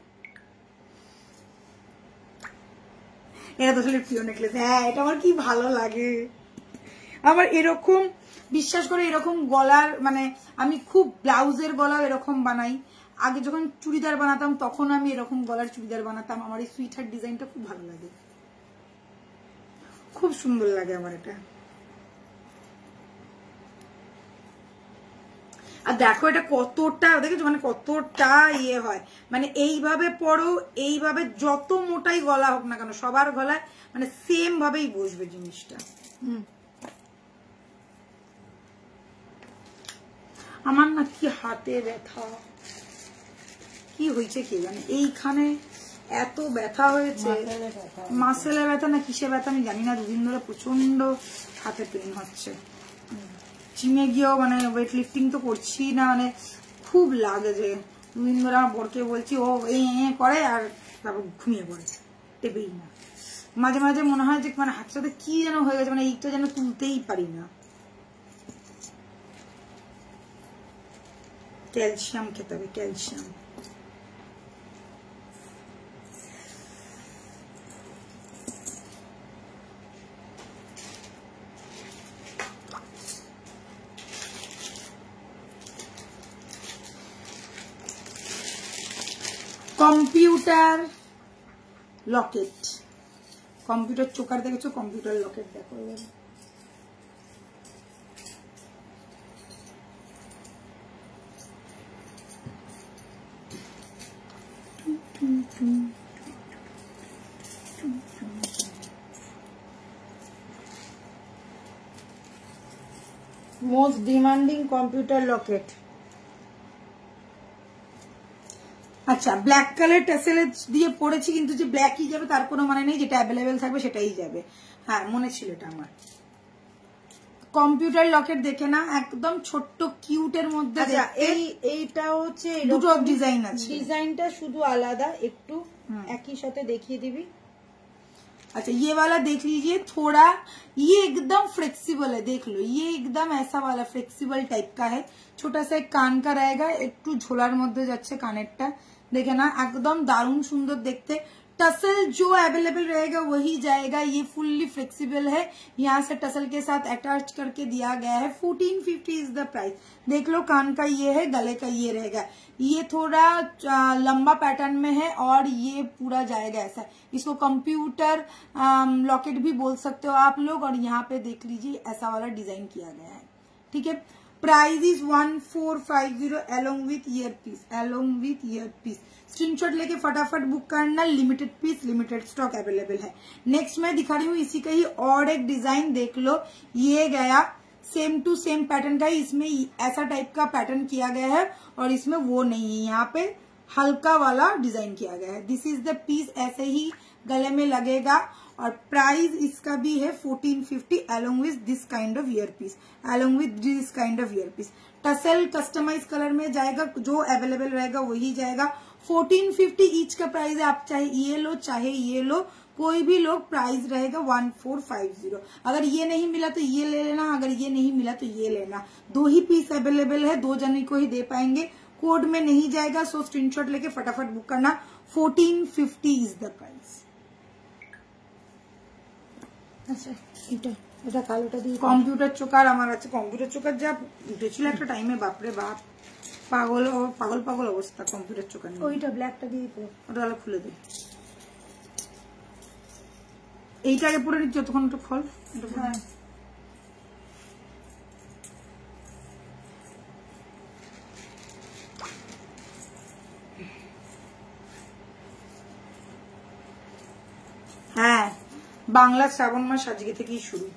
এটা তো আসলে প্রিয় নেকলেস। হ্যাঁ, এটা আমার কি ভালো লাগে। আমার এরকম বিশ্বাস করে এরকম গলার মানে আমি খুব ব্লাউজের গলাও এরকম বানাই। আগে যখন চুড়িদার বানাতাম তখন আমি এরকম গলার চুড়িদার বানাতাম। আমার এই সুইট হার্ট ডিজাইনটা খুব ভালো লাগে, খুব সুন্দর লাগে আমার এটা। আর দেখো এটা কতটা দেখেছো, মানে কতটা ইয়ে হয়, মানে এইভাবে পরো, এইভাবে যত মোটাই গলা হোক না কেন সবার গলায় মানে সেম ভাবেই বসবে জিনিসটা। আমার না কি হাতে ব্যথা, কি হয়েছে কে জানে, এইখানে এত ব্যথা হয়েছে, মাসেলে ব্যথা না কিসে ব্যথা আমি জানি না, দুদিন ধরে প্রচন্ড হাতে পেন হচ্ছে। জিমে গিয়েও মানে ওয়েট লিফটিং তো করছি না, মানে খুব লাগে যে দুদিন ধরে আমার বরকে বলছি, ও এই করে আর তারপর ঘুমিয়ে পড়ে, টেপেই না। মাঝে মাঝে মনে হয় যে মানে হাতের সাথে কি যেন হয়ে গেছে, মানে এইটা যেন তুলতেই পারি না। ক্যালসিয়াম খেতে হবে, calcium. Computer Locket, computer choker দেখেছো, কম্পিউটার লকেট দেখো এবার।
Most demanding computer Locket.
আচ্ছা, ব্ল্যাক কালার টেসেল দিয়ে পড়েছি, কিন্তু যে ব্ল্যাকই যাবে তার কোনো মানে নেই, যেটা অ্যাভেলেবেল থাকবে সেটাই যাবে। হ্যাঁ মনে ছিল এটা আমার। কম্পিউটার লকেট দেখে না, একদম ছোট্ট কিউটের মধ্যে।
এইটা হচ্ছে
দুটো ডিজাইন আছে,
ডিজাইনটা শুধু আলাদা একটু, একই সাথে দেখিয়ে দিবি।
अच्छा ये वाला देख लीजिए, थोड़ा ये एकदम फ्लेक्सिबल है, देख लो ये एकदम ऐसा वाला फ्लेक्सिबल टाइप का है। छोटा सा एक कान का रहेगा, একটু ঝোলার মধ্যে যাচ্ছে কানেরটা, দেখে না একদম দারুণ সুন্দর দেখতে। टसल जो अवेलेबल रहेगा वही जाएगा। ये फुल्ली फ्लेक्सिबल है, यहाँ से टसल के साथ अटैच करके दिया गया है। 1450 इज द प्राइस। देख लो कान का ये है, गले का ये रहेगा। ये थोड़ा लंबा पैटर्न में है और ये पूरा जाएगा ऐसा। इसको कंप्यूटर लॉकेट भी बोल सकते हो आप लोग। और यहाँ पे देख लीजिए ऐसा वाला डिजाइन किया गया है, ठीक है। Price is 1450 along with ear piece, along with ear piece. Screenshot लेके फटाफट बुक करना, limited piece, limited stock available है। नेक्स्ट मैं दिखा रही हूँ इसी का ही और एक डिजाइन, देख लो ये गया सेम टू सेम पैटर्न का ही, इसमें ऐसा टाइप का पैटर्न किया गया है और इसमें वो नहीं है, यहाँ पे हल्का वाला डिजाइन किया गया है। दिस इज द पीस, ऐसे ही गले में लगेगा। और प्राइस इसका भी है 1450 along with this kind of ear piece, along with this kind of ear piece. Tassel customise colour में जाएगा, जो अवेलेबल रहेगा वही जाएगा। 1450 ईच का प्राइस है, आप चाहे ये लो चाहे ये लो, कोई भी लोग प्राइस रहेगा 1450। अगर ये नहीं मिला तो ये ले लेना, अगर ये नहीं मिला तो ये लेना। 2 ही पीस अवेलेबल है, 2 जने को ही दे पाएंगे, कोड में नहीं जाएगा। सो स्क्रीनशॉट लेके फटाफट बुक करना। 1450 ইজ দ্য প্রাইস।
আচ্ছা এটা কালোটা দিয়ে
কম্পিউটার চোকার আমার আছে, কম্পিউটার চোকার যা উঠেছিল একটা টাইমে, বাপরে বাপ, পাগল পাগল পাগল অবস্থা কম্পিউটার চোকার।
ওইটা ব্ল্যাকটা দিয়ে
ওটা তাহলে খুলে দে, এইটা আগে পরে নিচ্ছি যতক্ষণ একটু ফল। হ্যাঁ, বাংলা শ্রাবণ মাস আজকে থেকেই শুরু।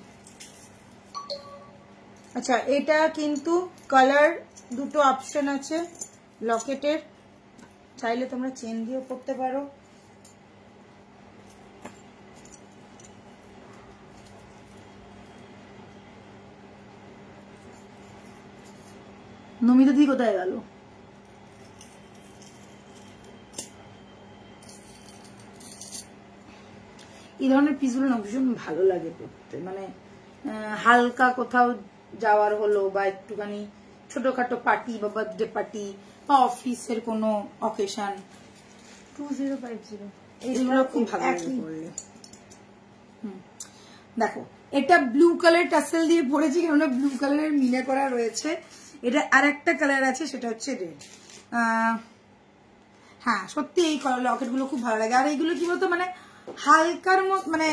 আচ্ছা এটা কিন্তু কালার দুটো অপশন আছে লকেটের, চাইলে তোমরা চেন দিয়েও করতে পারো।
নমিতা দি কোথায় গেল? এই ধরনের পিসগুলো না ভীষণ ভালো লাগে পড়তে, মানে হালকা কোথাও যাওয়ার হলো বা একটুখানি ছোটখাটো পার্টি বা বার্থডে পার্টি বা অফিসের কোনো অকেশন।
2050
এগুলো খুব ভালো লাগে পড়লে। দেখো এটা ব্লু কালার টাসেল দিয়ে পড়েছি, কেননা ব্লু কালারের মিনে করা রয়েছে। এটা আর একটা কালার আছে, সেটা হচ্ছে রেড। হ্যাঁ সত্যি এই লকেট গুলো খুব ভালো লাগে। আর এইগুলো কি বলতো, মানে হালকার মানে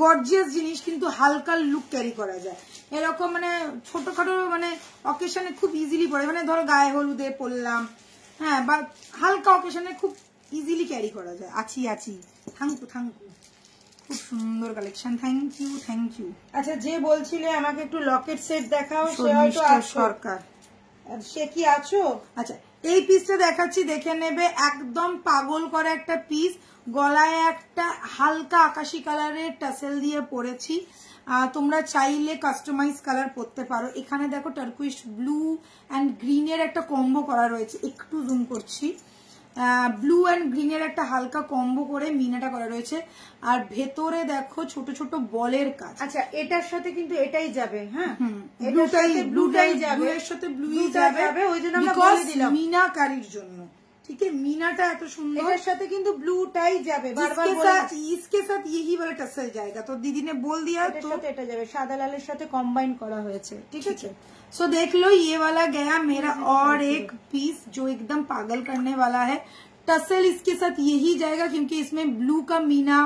গর্জিয়াস জিনিস, কিন্তু হালকা লুক ক্যারি করা যায়। এরকম মানে ছোটখাটো মানে অকেশনে খুব ইজিলি পড়ে, মানে ধরো গায়ে হলুদে পড়লাম, হ্যাঁ, বা হালকা অকেশনে খুব ইজিলি ক্যারি করা যায়। আছি থ্যাংকু খুব সুন্দর কালেকশন, থ্যাংক ইউ।
আচ্ছা যে বলছিলে আমাকে একটু লকেট সেট দেখাও, সে হয়তো
সরকার,
সে কি আছো?
আচ্ছা এই পিসটা দেখাচ্ছি, দেখে নেবে। একদম পাগল করা একটা পিস, গলায় একটা হালকা আকাশি কালারের টাসেল দিয়ে পরেছি। তোমরা চাইলে কাস্টমাইজ কালার পরতে পারো। এখানে দেখো টার্কুইশ ব্লু অ্যান্ড গ্রিনের একটা কম্বো করা রয়েছে, একটু জুম করছি। ব্লু অ্যান্ড গ্রিনের একটা হালকা কম্বো করে মিনাটা করা রয়েছে। আর ভেতরে দেখো ছোট ছোট বলের কাজ।
আচ্ছা এটার সাথে কিন্তু এটাই যাবে, হ্যাঁ
ব্লুটাই যাবে, এর সাথে ব্লুই যাবে, ওই জন্য আমরা বলে দিলাম মিনাকারির জন্য। ठीक है, मीनाटा এত সুন্দর,
এটার সাথে কিন্তু ব্লুটাই যাবে, বারবার
इसके साथ यही वाला टसल जाएगा। तो दीदी ने बोल दिया
तो এটা যাবে, সাদা লালের সাথে কম্বাইন করা হয়েছে, ঠিক আছে।
सो देख लो ये वाला गया मेरा, और एक पीस जो एकदम पागल करने वाला है। टसल इसके साथ यही जाएगा, क्योंकि इसमें ब्लू का मीना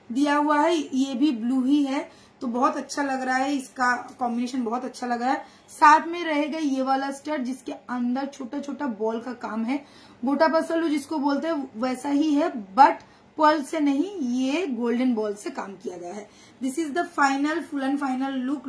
दिया हुआ है, ये भी ब्लू ही है, तो बहुत अच्छा लग रहा है। इसका कॉम्बिनेशन बहुत अच्छा लग रहा है। साथ में रहेगा ये वाला स्टड, जिसके अंदर छोटा छोटा बॉल का काम है। गोटा पसलू जिसको बोलते हैं वैसा ही है, बट पर्ल से नहीं, ये गोल्डन बॉल से काम किया गया है। This is the final full and final look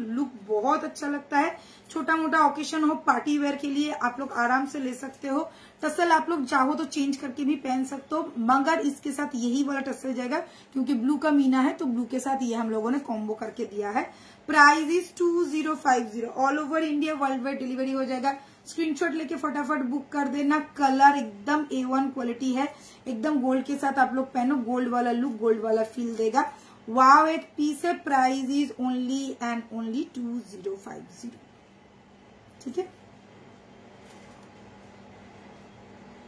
बहुत अच्छा लगता है। छोटा मोटा ओकेशन हो, पार्टी वेयर के लिए आप लोग आराम से ले सकते हो। टसल आप लोग चाहो तो चेंज करके भी पहन सकते हो, मगर इसके साथ यही वाला टसल जाएगा, क्योंकि ब्लू का मीना है, तो ब्लू के साथ ये हम लोगों ने कॉम्बो करके दिया है। Price is 2050, all over India world wide delivery हो जाएगा। स्क्रीनशॉट लेके फटाफट बुक कर देना। कलर एकदम A1 क्वालिटी है, एकदम गोल्ड के साथ आप लोग पहनो, गोल्ड वाला लुक, गोल्ड वाला फील देगा। वाव एक पीस है। Price is only and only 2050, ठीक है।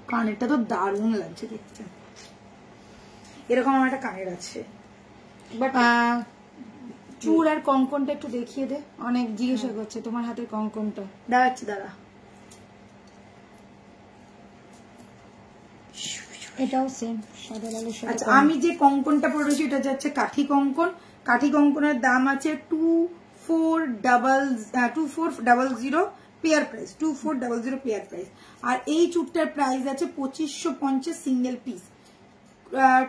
কানেরটা তো দারুণ লাগছে দেখতে, এরকম আমার একটা কানের আছে,
বাট চুর আর কঙ্কনটা একটু দেখিয়ে দে, অনেক জিজ্ঞাসা করছে তোমার হাতের কঙ্কনটা।
দাঁড়াচ্ছি, দাঁড়া।
এটাও সেম সাদা লালের সাথে।
আচ্ছা আমি যে কঙ্কনটা পরে রয়েছি এটা যাচ্ছে কাঠি কঙ্কন। কাঠি কঙ্কনের দাম আছে 2400 পেয়ার প্রাইস, 2400 পেয়ার প্রাইস। আর এই চুপটার প্রাইস আছে 2550 সিঙ্গেল পিস।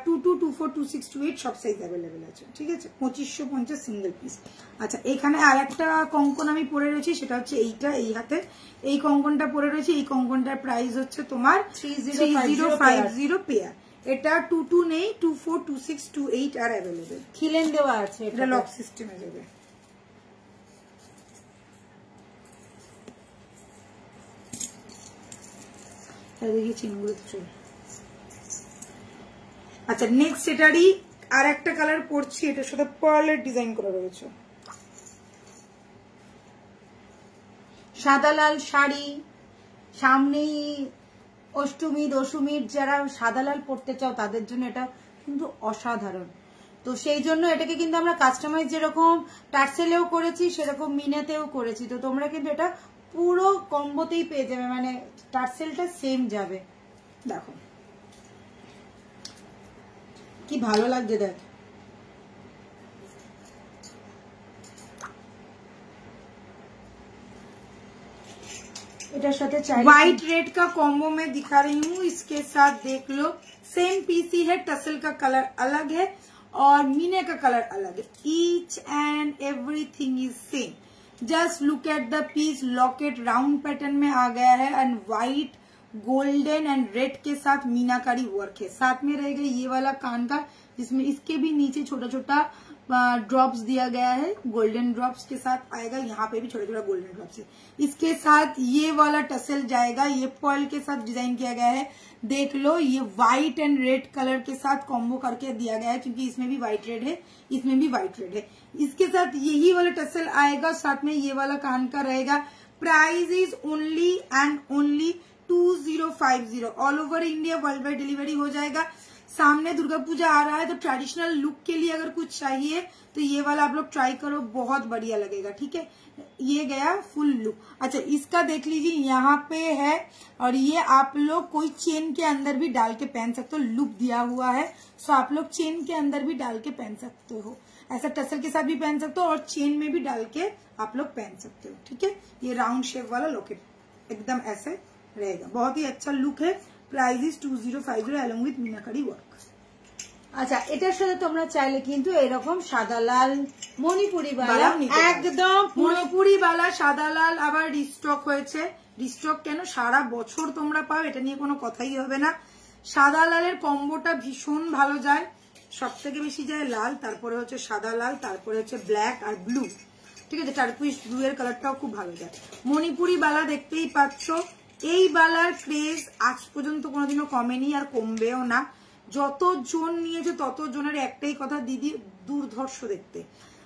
22, 24, 26, 28 সব সাইজ অ্যাভেলেবেল আছে, ঠিক আছে। 2550 সিঙ্গেল পিস। আচ্ছা এখানে আর একটা কঙ্কন আমি পরে রয়েছি, সেটা হচ্ছে এইটা, এই হাতে এই কঙ্কনটা পরে রয়েছি। এই কঙ্কনটার প্রাইস হচ্ছে তোমার 3050 পেয়ার। এটা 22 নেই, 24, 26, 28 আর অ্যাভেলেবেল।
খিলেন দেওয়া আছে,
এটা লক সিস্টেমে যাবে। দেখি চিনগুলো তো চলে। আচ্ছা নেক্সট এটারই আর একটা কালার পড়ছি, এটার সাথে পার্লের ডিজাইন করা রয়েছে।
সাদা লাল শাড়ি, সামনেই অষ্টমী দশমীর যারা সাদা লাল পড়তে চাও তাদের জন্য এটা কিন্তু অসাধারণ। তো সেই জন্য এটাকে কিন্তু আমরা কাস্টমাইজ যেরকম টার্সেলেও করেছি সেরকম মিনেতেও করেছি। তো তোমরা কিন্তু এটা পুরো কম্বোতেই পেয়ে যাবে, মানে টার্সেলটা সেম যাবে। দেখো কি ভালো লাগছে দেখ।
व्हाइट रेड का कॉम्बो में दिखा रही हूँ, इसके साथ देख लो सेम पीस ही है, टसल का कलर अलग है और मीने का कलर अलग है, each and everything is same. Just look at the piece, locket round pattern में आ गया है and white golden and red के साथ मीनाकारी वर्क है। साथ में रहेगा ये वाला कान का, जिसमें इसके भी नीचे छोटा छोटा ड्रॉप्स दिया गया है, गोल्डन ड्रॉप्स के साथ आएगा, यहाँ पे भी छोटा छोटा गोल्डन ड्रॉप्स है। इसके साथ ये वाला टसल जाएगा, ये फॉइल के साथ डिजाइन किया गया है। देख लो ये व्हाइट एंड रेड कलर के साथ कॉम्बो करके दिया गया है, क्योंकि इसमें भी व्हाइट रेड है, इसमें भी व्हाइट रेड है। इसके साथ यही वाला टसल आएगा, साथ में ये वाला कान का रहेगा। Price is only and only 2050। All over India world wide delivery हो जाएगा। सामने दुर्गा पूजा आ रहा है, तो ट्रेडिशनल लुक के लिए अगर कुछ चाहिए तो ये वाला आप लोग ट्राई करो, बहुत बढ़िया लगेगा। ठीक है, ये गया फुल लुक। अच्छा इसका देख लीजिए, यहाँ पे है और ये आप लोग कोई चेन के अंदर भी डाल के पहन सकते हो, लुक दिया हुआ है। सो आप लोग चेन के अंदर भी डाल के पहन सकते हो, ऐसा टसल के साथ भी पहन सकते हो और चेन में भी डाल के आप लोग पहन सकते हो। ठीक है, ये राउंड शेप वाला लॉकेट एकदम ऐसे रहेगा, बहुत ही अच्छा लुक है। Price is 2050 along with meenakari work.
আচ্ছা এটার সাথে তোমরা চাইলে কিন্তু এরকম সাদা লাল মণিপুরি বালা একদম
মণিপুরি বালা সাদা লাল আবার রিস্টক হয়েছে। রিস্টক কেন, সারা বছর তোমরা পাও, এটা নিয়ে কোনো কথাই হবে না। সাদা লালের কম্বোটা ভীষণ ভালো যায়, সব থেকে বেশি যায় লাল, তারপরে হচ্ছে সাদা লাল, তারপরে হচ্ছে ব্ল্যাক আর ব্লু। ঠিক আছে, টার্কুইশ ব্লু এর কালারটাও খুব ভালো যায়। মণিপুরি বালা দেখতেই পাচ্ছ, এই বালার ক্রেজ আজ পর্যন্ত কোনোদিনও কমেনি আর কমবেও না। যতজন নিয়েছে ততজনের একটাই কথা, দিদি দুর্ধর্ষ দেখতে।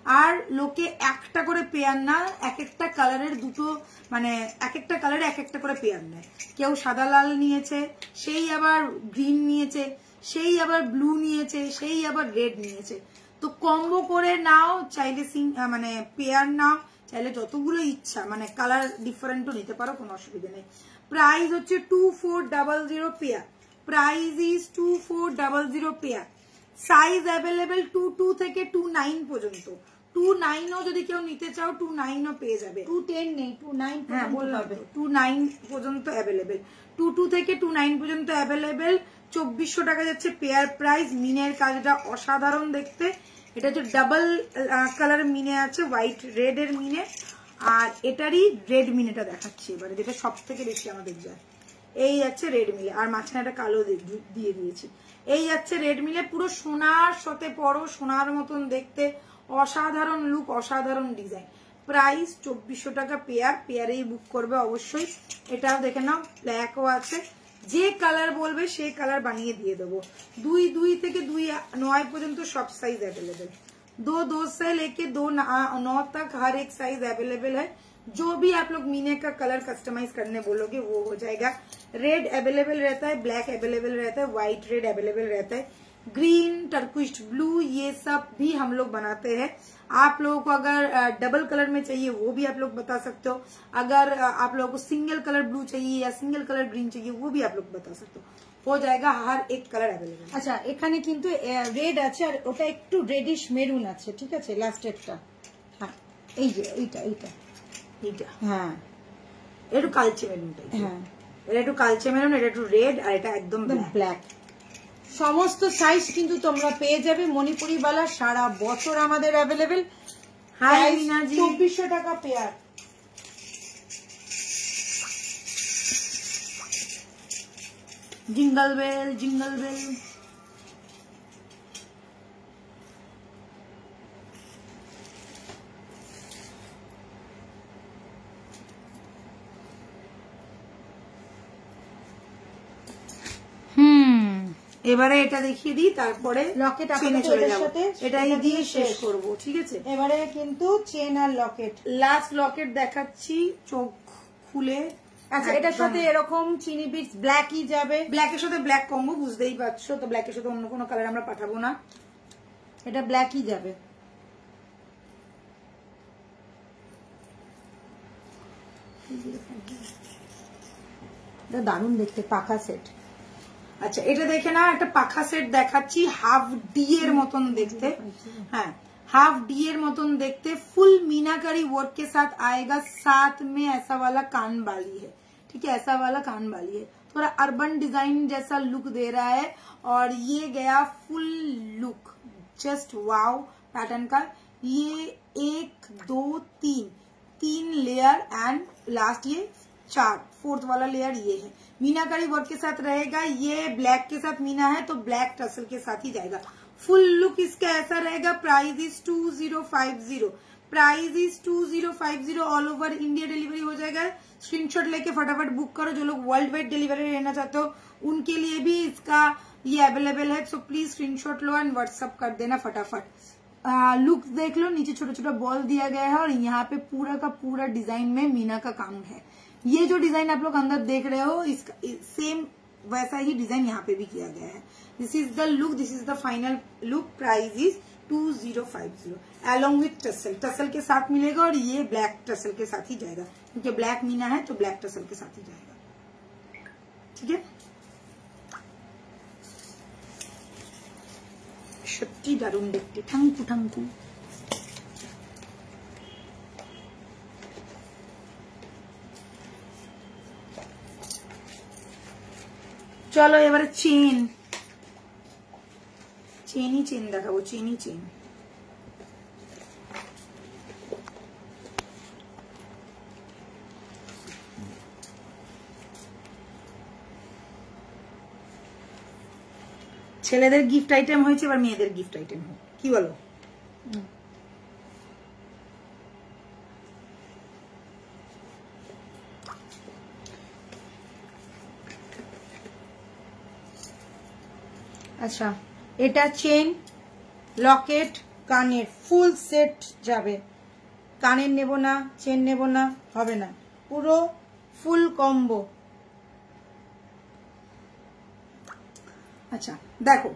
আর লোকে একটা করে পেয়ার না, এক একটা কালারের দুটো, মানে এক একটা কালারে এক একটা করে পেয়ার নেয়। কেউ সাদা লাল নিয়েছে, সেই আবার গ্রিন নিয়েছে, সেই আবার ব্লু নিয়েছে, সেই আবার রেড নিয়েছে। তো কম্বো করে নাও, চাইলে মানে পেয়ার নাও, চাইলে যতগুলো ইচ্ছা মানে কালার ডিফারেন্টও নিতে পারো, কোনো অসুবিধা নেই। প্রাইস হচ্ছে 2400 pair. Price is 2400 pair. Size available 22 থেকে 29 পর্যন্ত। 29ও যদি কেউ নিতে চাও 29ও পেয়ে যাবে।
210 নেই, 29
হ্যাঁ বললাম, 29 পর্যন্ত অ্যাভেলেবেল। 22 থেকে 29 পর্যন্ত অ্যাভেলেবেল। 2400 টাকা যাচ্ছে পেয়ার প্রাইস। মিনের কাজটা অসাধারণ দেখতে। এটা হচ্ছে ডাবল কালার মিনে আছে, হোয়াইট রেড এর মিনে, আর এটারই রেড মিনেটা দেখাচ্ছি এবারে, যেটা সব থেকে বেশি আমাদের যায়। এই যাচ্ছে রেড মিলে, আর মাঝখানে একটা কালো দিয়ে দিয়েছি। এই যাচ্ছে রেড মিলে, পুরো সোনার সাথে পরো, সোনার মতন দেখতে, অসাধারণ লুক, অসাধারণ ডিজাইন। প্রাইস 2400 টাকা পেয়ার। পেয়ারেই বুক করবে অবশ্যই। এটাও দেখে নাও, ব্ল্যাকও আছে, যে কালার বলবে সেই কালার বানিয়ে দিয়ে দেবো। 2 থেকে 2-9 পর্যন্ত সব সাইজ अवेलेबल। 2 से लेके 2-9 तक हर एक साइज अवेलेबल है। जो भी आप लोग मीने का कलर कस्टमाइज करने बोलोगे वो हो जाएगा। रेड अवेलेबल रहता है, ब्लैक अवेलेबल रहता है, व्हाइट रेड अवेलेबल रहता है, ग्रीन टर्कुइश ब्लू ये सब भी हम लोग बनाते हैं। आप लोगों को अगर डबल कलर में चाहिए वो भी आप लोग बता सकते हो। अगर आप लोगों को सिंगल कलर ब्लू चाहिए या सिंगल कलर ग्रीन चाहिए वो भी आप लोग बता सकते हो, हो जाएगा। हर एक कलर अवेलेबल।
আচ্ছা এখানে কিন্তু রেড আছে আর ওটা একটু রেডিশ মেরুন আছে। ঠিক আছে, লাস্টেরটা হ্যাঁ, এই যে এইটা এইটা
এইটা
হ্যাঁ,
একটু কালচে মেরুন টাইপ।
হ্যাঁ
এটা একটু কালচে মেরুন, এটা একটু রেড, আর এটা একদম
ব্ল্যাক। সমস্ত সাইজ কিন্তু তোমরা পেয়ে যাবে। মণিপুরি বালা সারা বছর আমাদের অ্যাভেলেবেল।
হাই রিনাজি,
2400 টাকা pair.
Jingle bell jingle bell. এবারে এটা দেখিয়ে দিই, তারপরে
লকেট
চেনে চলে যাব। এটাই দিয়ে শেষ করব। ঠিক আছে,
এবারে কিন্তু চেন আর লকেট,
লাস্ট লকেট দেখাচ্ছি। চোখ খুলে
আচ্ছা এটার সাথে এরকম চিনি বিটস ব্ল্যাকই যাবে,
ব্ল্যাকের সাথে ব্ল্যাক কম্বো, বুঝতেই পারছো, তো ব্ল্যাকের সাথে অন্য কোনো কালার আমরা পাঠাবো না,
এটা ব্ল্যাকই যাবে। এটা দারুণ দেখতে, পাখা সেট।
আচ্ছা এটা দেখে না, একটা পাখা সেট দেখাচ্ছি, হাফ ডি এর মতন দেখতে, হ্যাঁ हाफ डी एर मतन देखते, फुल मीनाकारी वर्क के साथ आएगा, साथ में ऐसा वाला कान बाली है, ठीक है, ऐसा वाला कान बाली है, थोड़ा अर्बन डिजाइन जैसा लुक दे रहा है। और ये गया फुल लुक, जस्ट वाव पैटर्न का। ये 1 2 3 लेयर एंड लास्ट ये 4, फोर्थ वाला लेयर ये है, मीनाकारी वर्क के साथ रहेगा। ये ब्लैक के साथ मीना है तो ब्लैक टसल के साथ ही जाएगा। फुल लुक इसका ऐसा रहेगा। Price is 2050, price is 2050, all over India delivery हो जाएगा। स्क्रीनशॉट लेके फटाफट बुक करो, जो लोग वर्ल्ड वाइड डिलीवरी लेना चाहते हो उनके लिए भी इसका ये अवेलेबल है। सो प्लीज स्क्रीनशॉट लो एंड व्हाट्सअप कर देना फटाफट। लुक देख लो, नीचे छोटा छोटा बॉल दिया गया है और यहाँ पे पूरा का पूरा डिजाइन में मीना का काम है। ये जो डिजाइन आप लोग अंदर देख रहे हो, इसका सेम वैसा ही डिजाइन यहाँ पे भी किया गया है। This is the look, this is the final look. Price is 2050 along with tussle, tussle के साथ मिलेगा और ये ब्लैक टसल के साथ ही जाएगा, क्योंकि ब्लैक मीना है तो ब्लैक टसल के साथ ही जाएगा, ठीक है। सच्ची दारुण देखते, ठंकू ठंकू। चलो এবারে চেন, চেনই চেন দেখাবো, চেনই চেন। ছেলেদের গিফট আইটেম হয়েছে, এবার মেয়েদের গিফট আইটেম হোক, কি বলো?
আচ্ছা এটা চেন, লকেট, কানের ফুল সেট যাবে। কানের নেব না, চেন নেব না, হবে না, পুরো ফুল কম্বো।
अच्छा देखो,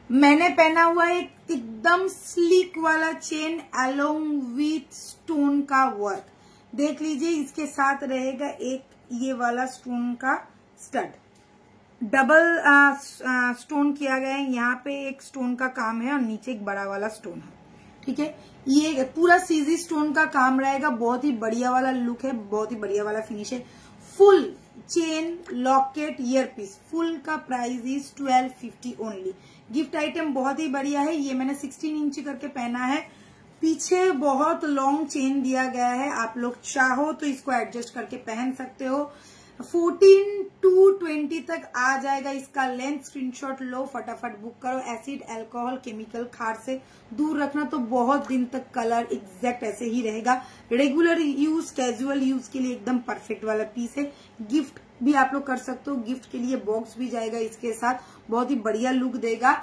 मैंने पहना हुआ एकदम स्लीक वाला चेन अलोंग विथ स्टोन का वर्क, देख लीजिए। इसके साथ रहेगा एक ये वाला स्टोन का स्टड, डबल स्टोन किया गया है। यहाँ पे एक स्टोन का काम है और नीचे एक बड़ा वाला स्टोन है, ठीक है। ये पूरा सीजी स्टोन का काम रहेगा, बहुत ही बढ़िया वाला लुक है, बहुत ही बढ़िया वाला फिनिश है। Full chain, locket, ear piece, full का price is 1250 only. Gift item बहुत ही बढ़िया है। ये मैंने 16 इंच करके पहना है, पीछे बहुत लॉन्ग चेन दिया गया है, आप लोग चाहो तो इसको एडजस्ट करके पहन सकते हो। 14 to 20 तक आ जाएगा इसका लेंथ। स्क्रीनशॉट लो, फटाफट बुक करो। एसिड, अल्कोहल, केमिकल, खार से दूर रखना, तो बहुत दिन तक कलर एग्जैक्ट ऐसे ही रहेगा। रेगुलर यूज, कैजुअल यूज के लिए एकदम परफेक्ट वाला पीस है। गिफ्ट भी आप लोग कर सकते हो, गिफ्ट के लिए बॉक्स भी जाएगा इसके साथ, बहुत ही बढ़िया लुक देगा।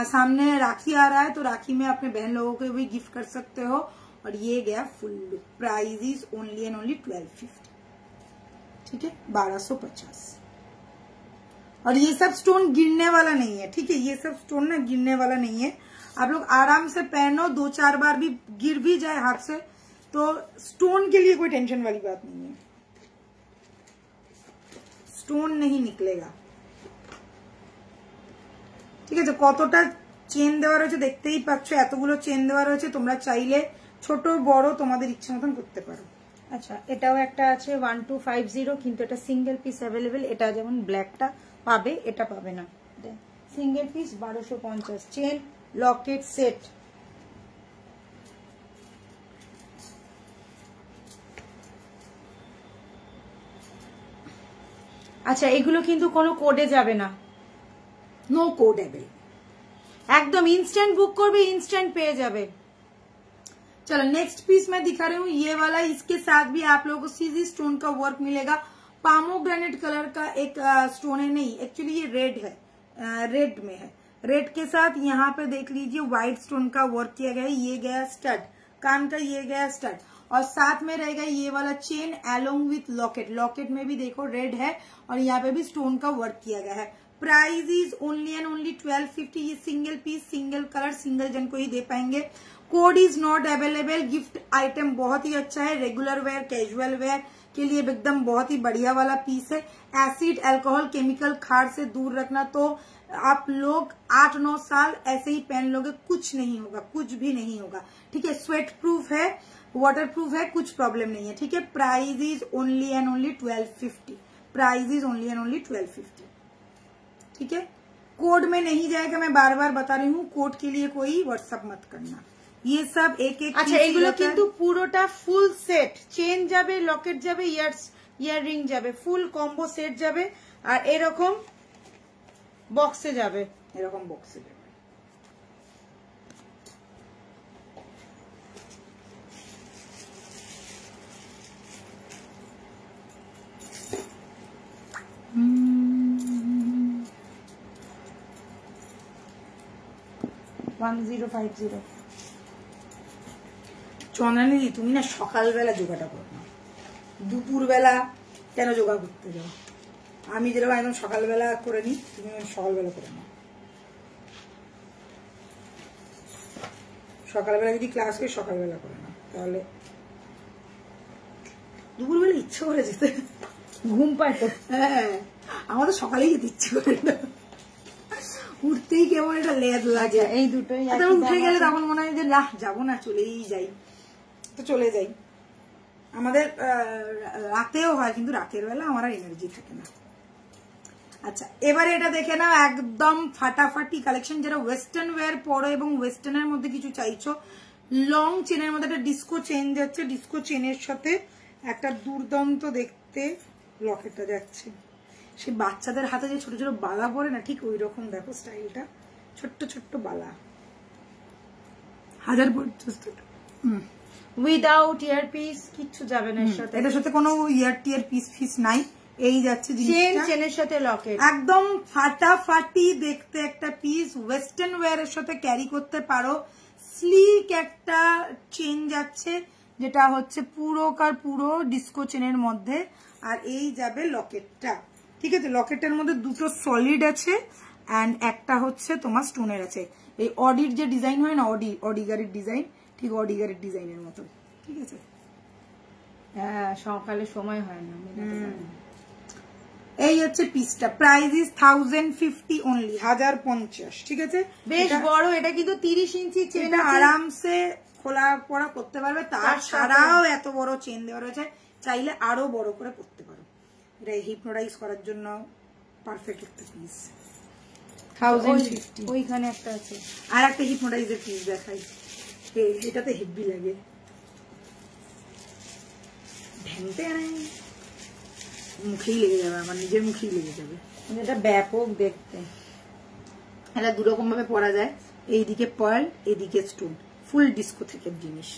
सामने राखी आ रहा है तो राखी में अपने बहन लोगों को भी गिफ्ट कर सकते हो। और ये गया full look. Price is only and only 1250, ठीक है, 1250। और ये सब स्टोन गिरने वाला नहीं है, ठीक है, ये सब स्टोन ना गिरने वाला नहीं है। आप लोग आराम से पहनो, 2-4 बार भी गिर भी जाए हाथ से तो स्टोन के लिए कोई टेंशन वाली बात नहीं है, स्टोन नहीं निकलेगा, ঠিক আছে। কতটা চেন দেওয়া রয়েছে দেখতেই পাচ্ছ, এতগুলো চেন দেওয়া রয়েছে। তোমরা চাইলে ছোট বড় তোমাদের ইচ্ছা মতন করতে পারো।
আচ্ছা এটাও একটা আছে 1250, কিন্তু এটা সিঙ্গেল পিস অ্যাভেলেবেল। এটা যেমন ব্ল্যাকটা পাবে, এটা পাবে না। Single piece 1250, chain, Locket set. আচ্ছা এগুলো কিন্তু কোনো কোডে যাবে না,
नो कोडेबल,
একদম ইনস্ট্যান্ট বুক করবে, ইনস্ট্যান্ট পেয়ে যাবে।
चलो नेक्स्ट पीस मैं दिखा रही हूँ, ये वाला। इसके साथ भी आप लोगों को सीजी स्टोन का वर्क मिलेगा। पामोग्रेनेट कलर का एक स्टोन है, नहीं एक्चुअली ये रेड है, रेड में है। रेड के साथ यहाँ पे देख लीजिए व्हाइट स्टोन का वर्क किया गया है। ये गया स्टड, कान का ये गया स्टड। और साथ में रहेगा ये वाला chain along with locket. Locket में भी देखो रेड है और यहाँ पे भी स्टोन का वर्क किया गया है। Price is only and only 1250। ये single piece, single colour, single जन को ही दे पाएंगे। Code is not available. Gift item बहुत ही अच्छा है, रेगुलर वेयर, कैजुअल वेयर के लिए एकदम बहुत ही बढ़िया वाला पीस है। एसिड, अल्कोहल, केमिकल, खार से दूर रखना, तो आप लोग 8-9 साल ऐसे ही पहन लोगे, कुछ नहीं होगा, कुछ भी नहीं होगा, ठीक है। स्वेट प्रूफ है, वाटर प्रूफ है, कुछ प्रॉब्लम नहीं है, ठीक है। Price is only and only 1250। Price is only and only 1250, ठीक है। कोड में नहीं जाएगा, मैं बार बार बता रही हूँ, कोड के लिए कोई व्हाट्सअप मत करना। ये सब एक एक।
আচ্ছা, এগুলো কিন্তু পুরোটা ফুল সেট, চেন যাবে, লকেট যাবে, ইয়াররিং যাবে, ফুল কম্বো সেট যাবে, আর এরকম বক্সে যাবে,
এরকম বক্সে যাবে। চন্দ্রানী, তুমি না সকালবেলা যোগাটা করো না, দুপুরবেলা কেন যোগা করতে যাও? আমি যেরকম একদম সকালবেলা করে নিই, তুমি সকালবেলা করে নাও। সকালবেলা যদি ক্লাস করি, সকালবেলা করে নাও, তাহলে দুপুরবেলা ইচ্ছে করে যেতে,
ঘুম পায় তো।
হ্যাঁ, আমার তো সকালেই যেতে ইচ্ছে করে না, উঠতেই কেমন একটা লেদ লাগে।
এই দুটোই
উঠে গেলে তখন মনে হয় যে না, যাবো না, চলেই যাই, তো চলে যাই। আমাদের রাতেও হয়, কিন্তু রাতের বেলা আমার আর এনার্জি থাকে না। আচ্ছা, এবারে এটা দেখে নাও, একদম ফাটাফাটি কালেকশন, যারা ওয়েস্টার্ন ওয়্যার পরো এবং ওয়েস্টার্নের মধ্যে কিছু চাইছো। লং চেনের মধ্যে একটা ডিস্কো চেন যাচ্ছে, ডিস্কো চেনের সাথে একটা দুর্দান্ত দেখতে লকেটটা যাচ্ছে। সেই বাচ্চাদের হাতে যে ছোট ছোট বালা পরে না, ঠিক ওই রকম দেখো স্টাইলটা, ছোট্ট ছোট্ট বালা, 1050 টাকা।
উইদাউট ইয়ার পিস কিচ্ছু যাবে না এর সাথে,
এটার সাথে কোনো ইয়ার টিয়ার পিস ফিস নাই। এই যাচ্ছে
চেনের সাথে লকেট,
একদম ফাটাফাটি দেখতে একটা পিস, ওয়েস্টার্ন ওয়্যারের সাথে ক্যারি করতে পারো। স্লিক একটা চেন যাচ্ছে, যেটা হচ্ছে পুরোকার পুরো ডিস্কো চেনের মধ্যে, আর এই যাবে লকেটটা, ঠিক আছে। লকেটের মধ্যে দুটো সলিড আছে অ্যান্ড একটা হচ্ছে তোমার স্টোনের আছে। এই অডির যে ডিজাইন হয় না, অডি গাড়ির ডিজাইন, ঠিক অডি গাড়ির ডিজাইনের মতো, ঠিক আছে।
হ্যাঁ, সকালে সময় হয় না।
এই হচ্ছে পিসটা। প্রাইস ইজ 1050 অনলি, 1050, ঠিক আছে।
বেশ বড়, এটা কিন্তু 30 ইঞ্চি চেন,
আরামসে খোলা পড়া করতে পারবে। তার ছাড়াও এত বড় চেন দেওয়া রয়েছে, চাইলে আরো বড় করে করতে পারো। এটা হিপনোটাইজ করার জন্য পারফেক্ট একটা পিস। 1050।
ওইখানে একটা আছে,
আর একটা হিপনোটাইজের পিস দেখাই, এটাতে হেভি লাগে, ঢ্যাংতে মুখেই লেগে যাবে, আমার নিজের মুখেই লেগে যাবে।
এটা ব্যাপক দেখতে।
এটা দুরকম ভাবে পরা যায়, এইদিকে পার্ল, এইদিকে স্টোন, ফুল ডিস্কো থেকে জিনিস।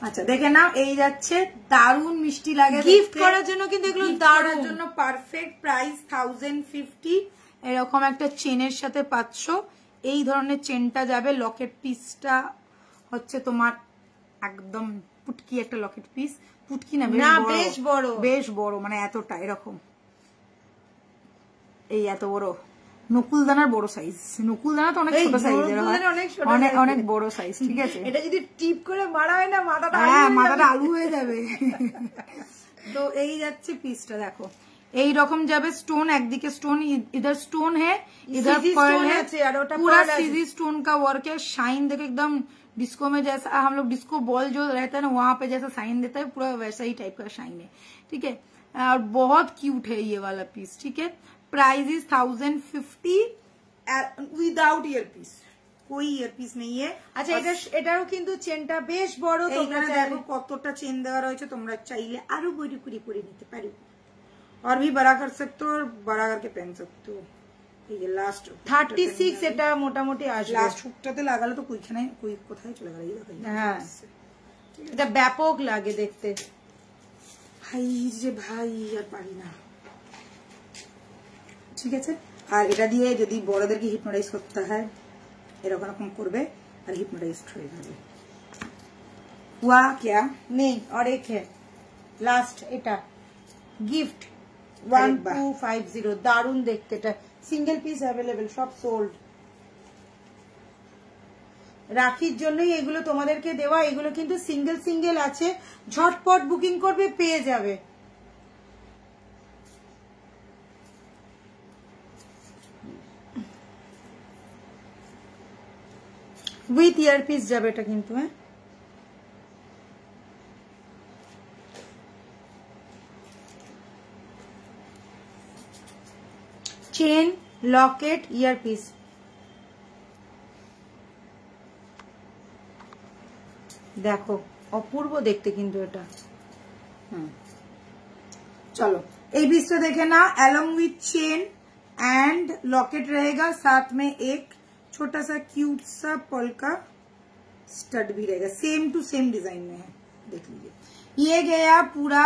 আচ্ছা, দেখে নাও, এই যাচ্ছে, দারুণ মিষ্টি লাগে,
গিফট করার জন্য কিন্তু এগুলো দারুণ
জন্য পারফেক্ট। প্রাইস 1050। এরকম একটা চেনের সাথে পাচ্ছ, এই ধরনের চেনটা যাবে। লকেট পিসটা হচ্ছে তোমার একদম পুটকি একটা লকেট পিস, পুটকি না, বেশ বড়, বেশ বড়, মানে এতটা, এরকম, এই এত বড় নকুলদানার বড় সাইজ। নকুলদানা তো অনেক ছোট সাইজের হয়, অনেক অনেক বড় সাইজ, ঠিক আছে।
এটা যদি টিপ করে মারা হয় না, মাথাটা,
হ্যাঁ, মাথাটা আলু হয়ে যাবে। তো এই যাচ্ছে পিসটা, দেখো এইরকম যাবে। স্টোন একদিকে স্টোন, इधर स्टोन है, इधर पर्ल है, पूरा सीजी स्टोन का वर्क है। शाइन देखो एकदम डिस्को में जैसा हम लोग डिस्को बॉल जो रहता है ना, वहां पे जैसा शाइन देता है, पूरा वैसा ही टाइप का शाइन है, ठीक है। और बहुत क्यूट है ये वाला पीस, ठीक है। Price is 1050 without ear piece, कोई ईयर पीस नहीं है।
আচ্ছা, এটারও কিন্তু চেনটা বেশ বড়,
তোমরা দেখো কতটা চেন দেওয়া রয়েছে, তোমরা চাইলে আরো বড় করে পরে নিতে পারো, और भी बड़ा कर सकते हो और बड़ा करके पहन सकते हो। ये लास्ट
36 এটা মোটামুটি আসবে।
লাস্ট হুকটাতে লাগালে তো কইখানে কই কোথায় চলে গেল, এই দেখো।
হ্যাঁ, এটা ব্যাপক লাগে দেখতে।
ভাই যে ভাই, আর পারি না, ঠিক আছে। আর এটা দিয়ে যদি বড়দেরকে হিপনোটাইজ করতে হয়, এরকম এরকম করবে আর হিপনোটাইজড হয়ে যাবে। हुआ क्या?
नहीं, और एक है लास्ट, এটা গিফট 1250, দারুন দেখতে। এটা সিঙ্গেল পিস অ্যাভেলেবেল, সব সোল্ড। রাখির জন্যই এগুলো তোমাদেরকে দেওয়া, এগুলো কিন্তু সিঙ্গেল সিঙ্গেল আছে, ঝটপট বুকিং করবে পেয়ে যাবে। উইথ ইয়ারপিস যাবে এটা কিন্তু। হ্যাঁ, চেন, লকেট, ইয়ারপিস। দেখো অপূর্ব দেখতে কিন্তু এটা।
चलो ये पीस देखे ना, along with chain and locket रहेगा, साथ में एक छोटा सा क्यूट सा पर्ल का स्टड भी रहेगा, सेम टू सेम डिजाइन में है। देख लीजिए, ये गया पूरा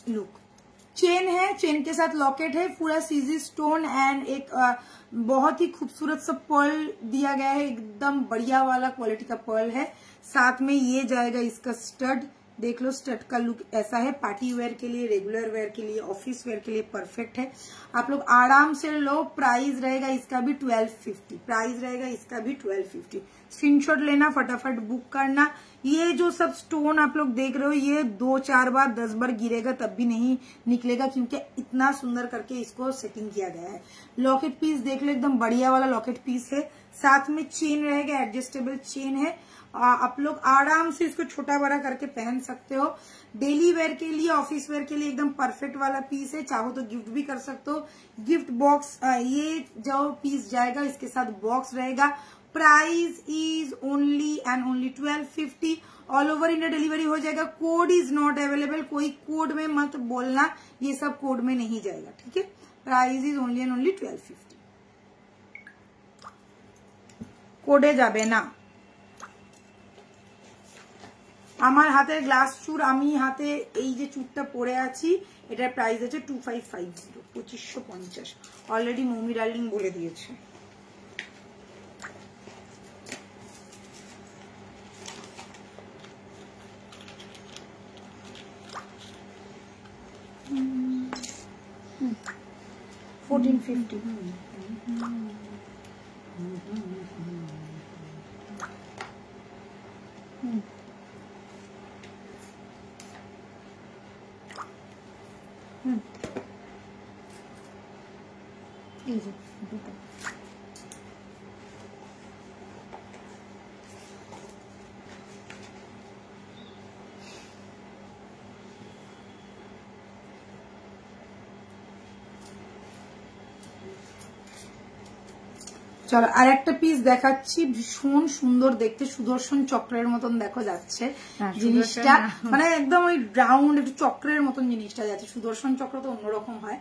लुक। चेन है, चेन के साथ लॉकेट है, पूरा सीजी स्टोन एंड एक बहुत ही खूबसूरत सा पर्ल दिया गया है, एकदम बढ़िया वाला क्वालिटी का पर्ल है। साथ में ये जाएगा इसका स्टड, देख लो स्टड का लुक ऐसा है। पार्टी वेयर के लिए, रेगुलर वेयर के लिए, ऑफिस वेयर के लिए परफेक्ट है। आप लोग आराम से लो। प्राइस रहेगा इसका भी 1250, प्राइस रहेगा इसका भी 1250। स्क्रीनशॉट लेना, फटाफट बुक करना। ये जो सब स्टोन आप लोग देख रहे हो, ये 2-4 बार 10 बार गिरेगा तब भी नहीं निकलेगा, क्योंकि इतना सुंदर करके इसको सेटिंग किया गया है। लॉकेट पीस देख लो, एकदम बढ़िया वाला लॉकेट पीस है। साथ में चेन रहेगा, एडजस्टेबल चेन है। आप लोग आराम से इसको छोटा बड़ा करके पहन सकते हो। डेली वेयर के लिए, ऑफिस वेयर के लिए एकदम परफेक्ट वाला पीस है। चाहो तो गिफ्ट भी कर सकते हो। गिफ्ट बॉक्स, ये जो पीस जाएगा इसके साथ बॉक्स रहेगा। Price is only and only 1250। All over India delivery हो जाएगा। कोड इज नॉट अवेलेबल, कोई कोड में मत बोलना, ये सब कोड में नहीं जाएगा, ठीक है। Price is only and only 1250, कोडे जाबे ना। আমার হাতের গ্লাস চুর, আমি হাতে এই যে চুরটা পরে আছি, এটার প্রাইস আছে 2550, 2550। অলরেডি মমি ডার্লিং বলে দিয়েছে। $1450। Easy. চলো আর একটা পিস দেখাচ্ছি, ভীষণ সুন্দর দেখতে, সুদর্শন চক্রের মতন দেখো যাচ্ছে জিনিসটা, মানে একদম ওই রাউন্ড একটু চক্রের মতন জিনিসটা যাচ্ছে। সুদর্শন চক্র তো অন্যরকম হয়,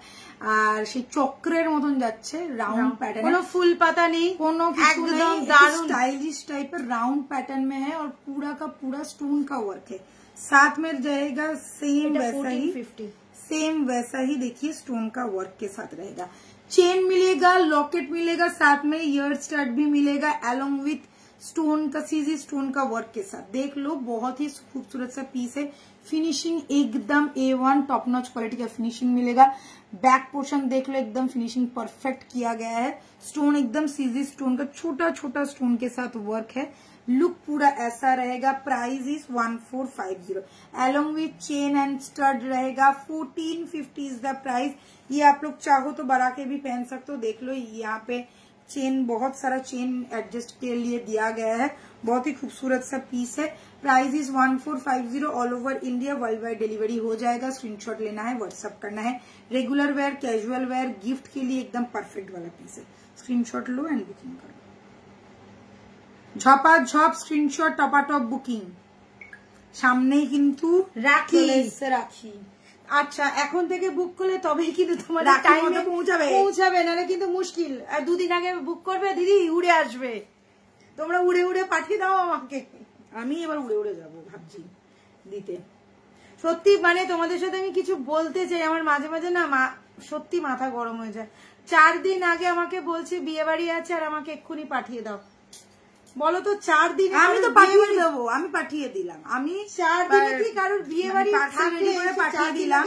আর সেই চক্রের মতন যাচ্ছে রাউন্ড पैटर्न,
কোনো ফুল পাতা নেই,
কোনো কিছু নেই, स्टाइलिश टाइप राउंड पैटर्न में है और पूरा का पूरा स्टोन का वर्क है। साथ में जाएगा सेम वैसा ही देखिए स्टोन का वर्क के साथ रहेगा। चेन मिलेगा, लॉकेट मिलेगा, साथ में ईयर स्टड भी मिलेगा, अलोंग विथ स्टोन का सीजी स्टोन का वर्क के साथ। देख लो बहुत ही खूबसूरत सा पीस है। फिनिशिंग एकदम A1 टॉप नॉच क्वालिटी का फिनिशिंग मिलेगा। बैक पोर्शन देख लो, एकदम फिनिशिंग परफेक्ट किया गया है। स्टोन एकदम सीजी स्टोन का छोटा छोटा स्टोन के साथ वर्क है। लुक पूरा ऐसा रहेगा। Price is 1450, along with chain and stud रहेगा। 1450 इज द प्राइस। ये आप लोग चाहो तो बढ़ा के भी पहन सकते हो। देख लो यहाँ पे चेन, बहुत सारा चेन एडजस्ट के लिए दिया गया है। बहुत ही खूबसूरत सा पीस है। Price is 1450। All over India world wide delivery हो जाएगा। स्क्रीनशॉट लेना है, व्हाट्सअप करना है। Regular wear, casual wear, gift के लिए एकदम परफेक्ट वाला पीस है। स्क्रीनशॉट लो एंड बुकिंग करो। ঝপাঝপ স্ক্রিনশট, টপাটপ বুকিং। সামনেই কিন্তু রাখি।
আচ্ছা, এখন থেকে বুক করলে তবেই কিন্তু তোমার টাইমে পৌঁছাবে, নাহলে কিন্তু মুশকিল। আর 2 দিন আগে বুক করবে, দিদি উড়ে আসবে। তোমরা উড়ে উড়ে পাঠিয়ে দাও আমাকে,
আমি এবার উড়ে উড়ে যাবো ভাবছি দিতে।
সত্যি মানে তোমাদের সাথে আমি কিছু বলতে চাই, আমার মাঝে মাঝে না সত্যি মাথা গরম হয়ে যায়। 4 দিন আগে আমাকে বলছে বিয়ে বাড়ি আছে আর আমাকে এক্ষুনি পাঠিয়ে দাও। বলো তো 4 দিনে
আমি তো পাঠিয়ে দেবো, আমি পাঠিয়ে দিলাম, আমি
4 দিনে কি কারোর বিয়ে বাড়ি থাকলে
পাঠিয়ে দিলাম,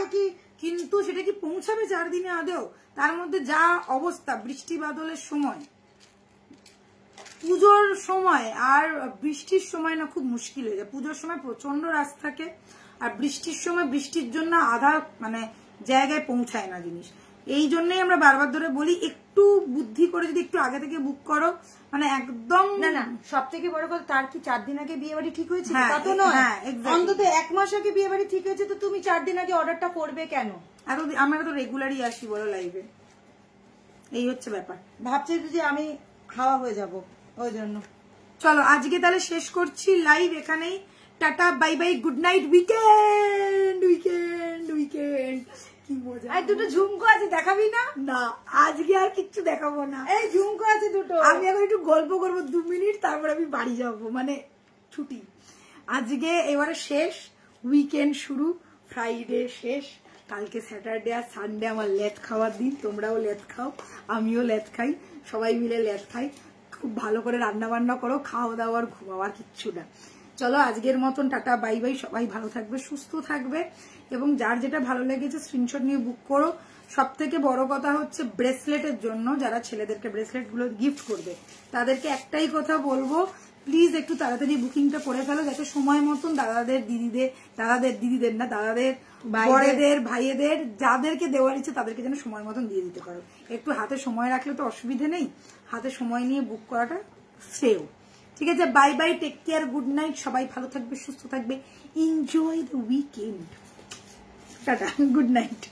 কিন্তু সেটা কি পৌঁছাবে 4 দিনে আদেও? তার মধ্যে যা অবস্থা, বৃষ্টি বাদলের সময়, পুজোর সময় আর বৃষ্টির সময় না খুব মুশকিল হয়ে যায়। পুজোর সময় প্রচন্ড রাশ থাকে, আর বৃষ্টির সময় বৃষ্টির জন্য আধা মানে জায়গায় পৌঁছায় না জিনিস। এই জন্যই আমরা বারবার ধরে বলি একটু বুদ্ধি করে যদি একটু আগে থেকে বুক করো, মানে একদম
না সব থেকে বড় কথা, তার কি 4 দিন আগে বিয়ে বাড়ি ঠিক হয়েছে? তা তো নয়, অন্তত 1 মাস আগে বিয়ে বাড়ি ঠিক হয়েছে, তো তুমি 4 দিন আগে অর্ডারটা করবে কেন?
আমরা তো রেগুলারই আসি বলো লাইভে, এই হচ্ছে ব্যাপার।
ভাবছি যে আমি হাওয়া হয়ে যাব ওই জন্য।
চলো আজকে তাহলে শেষ করছি লাইভ এখানেই। Tata, bye bye, good night, weekend weekend weekend. কি মজা।
আর দুটো ঝুমকো আছে, দেখাবি না?
না আজকে আর কিচ্ছু দেখাবো না,
এই ঝুমকো আছে দুটো,
আমি এখন একটু গল্প করবো 2 মিনিট, তারপর আমি বাড়ি যাব, মানে ছুটি। আজকে এবারে শেষ, উইকেন্ড শুরু, ফ্রাইডে শেষ, কালকে স্যাটারডে আর সানডে আমার লেট খাওয়ার দিন। তোমরাও লেট খাও, আমিও লেট খাই, সবাই মিলে লেট খাই। খুব ভালো করে রান্না বান্না করো, খাওয়া দাওয়ার ঘুমাবার কিচ্ছু না। চলো আজকের মতন টাটা, বাই বাই। সবাই ভালো থাকবে, সুস্থ থাকবে, এবং যার যেটা ভালো লেগেছে স্ক্রিনশট নিয়ে বুক করো। সব থেকে বড় কথা হচ্ছে ব্রেসলেটের জন্য, যারা ছেলেদেরকে ব্রেসলেট গুলো গিফট করবে তাদেরকে একটাই কথা বলবো, প্লিজ একটু তাড়াতাড়ি বুকিংটা করে ফেলো, যাতে সময় মতন দাদাদের দিদিদের না, দাদাদের বড়েদের ভাইয়েদের যাদেরকে দেওয়ার ইচ্ছে তাদেরকে যেন সময় মতন দিয়ে দিতে পারো। একটু হাতে সময় রাখলে তো অসুবিধে নেই, হাতে সময় নিয়ে বুক করাটা শ্রেয়। ঠিক আছে, bye bye, take care, good night, সবাই ভালো থাকবে, সুস্থ থাকবে, enjoy the weekend, tata, good night.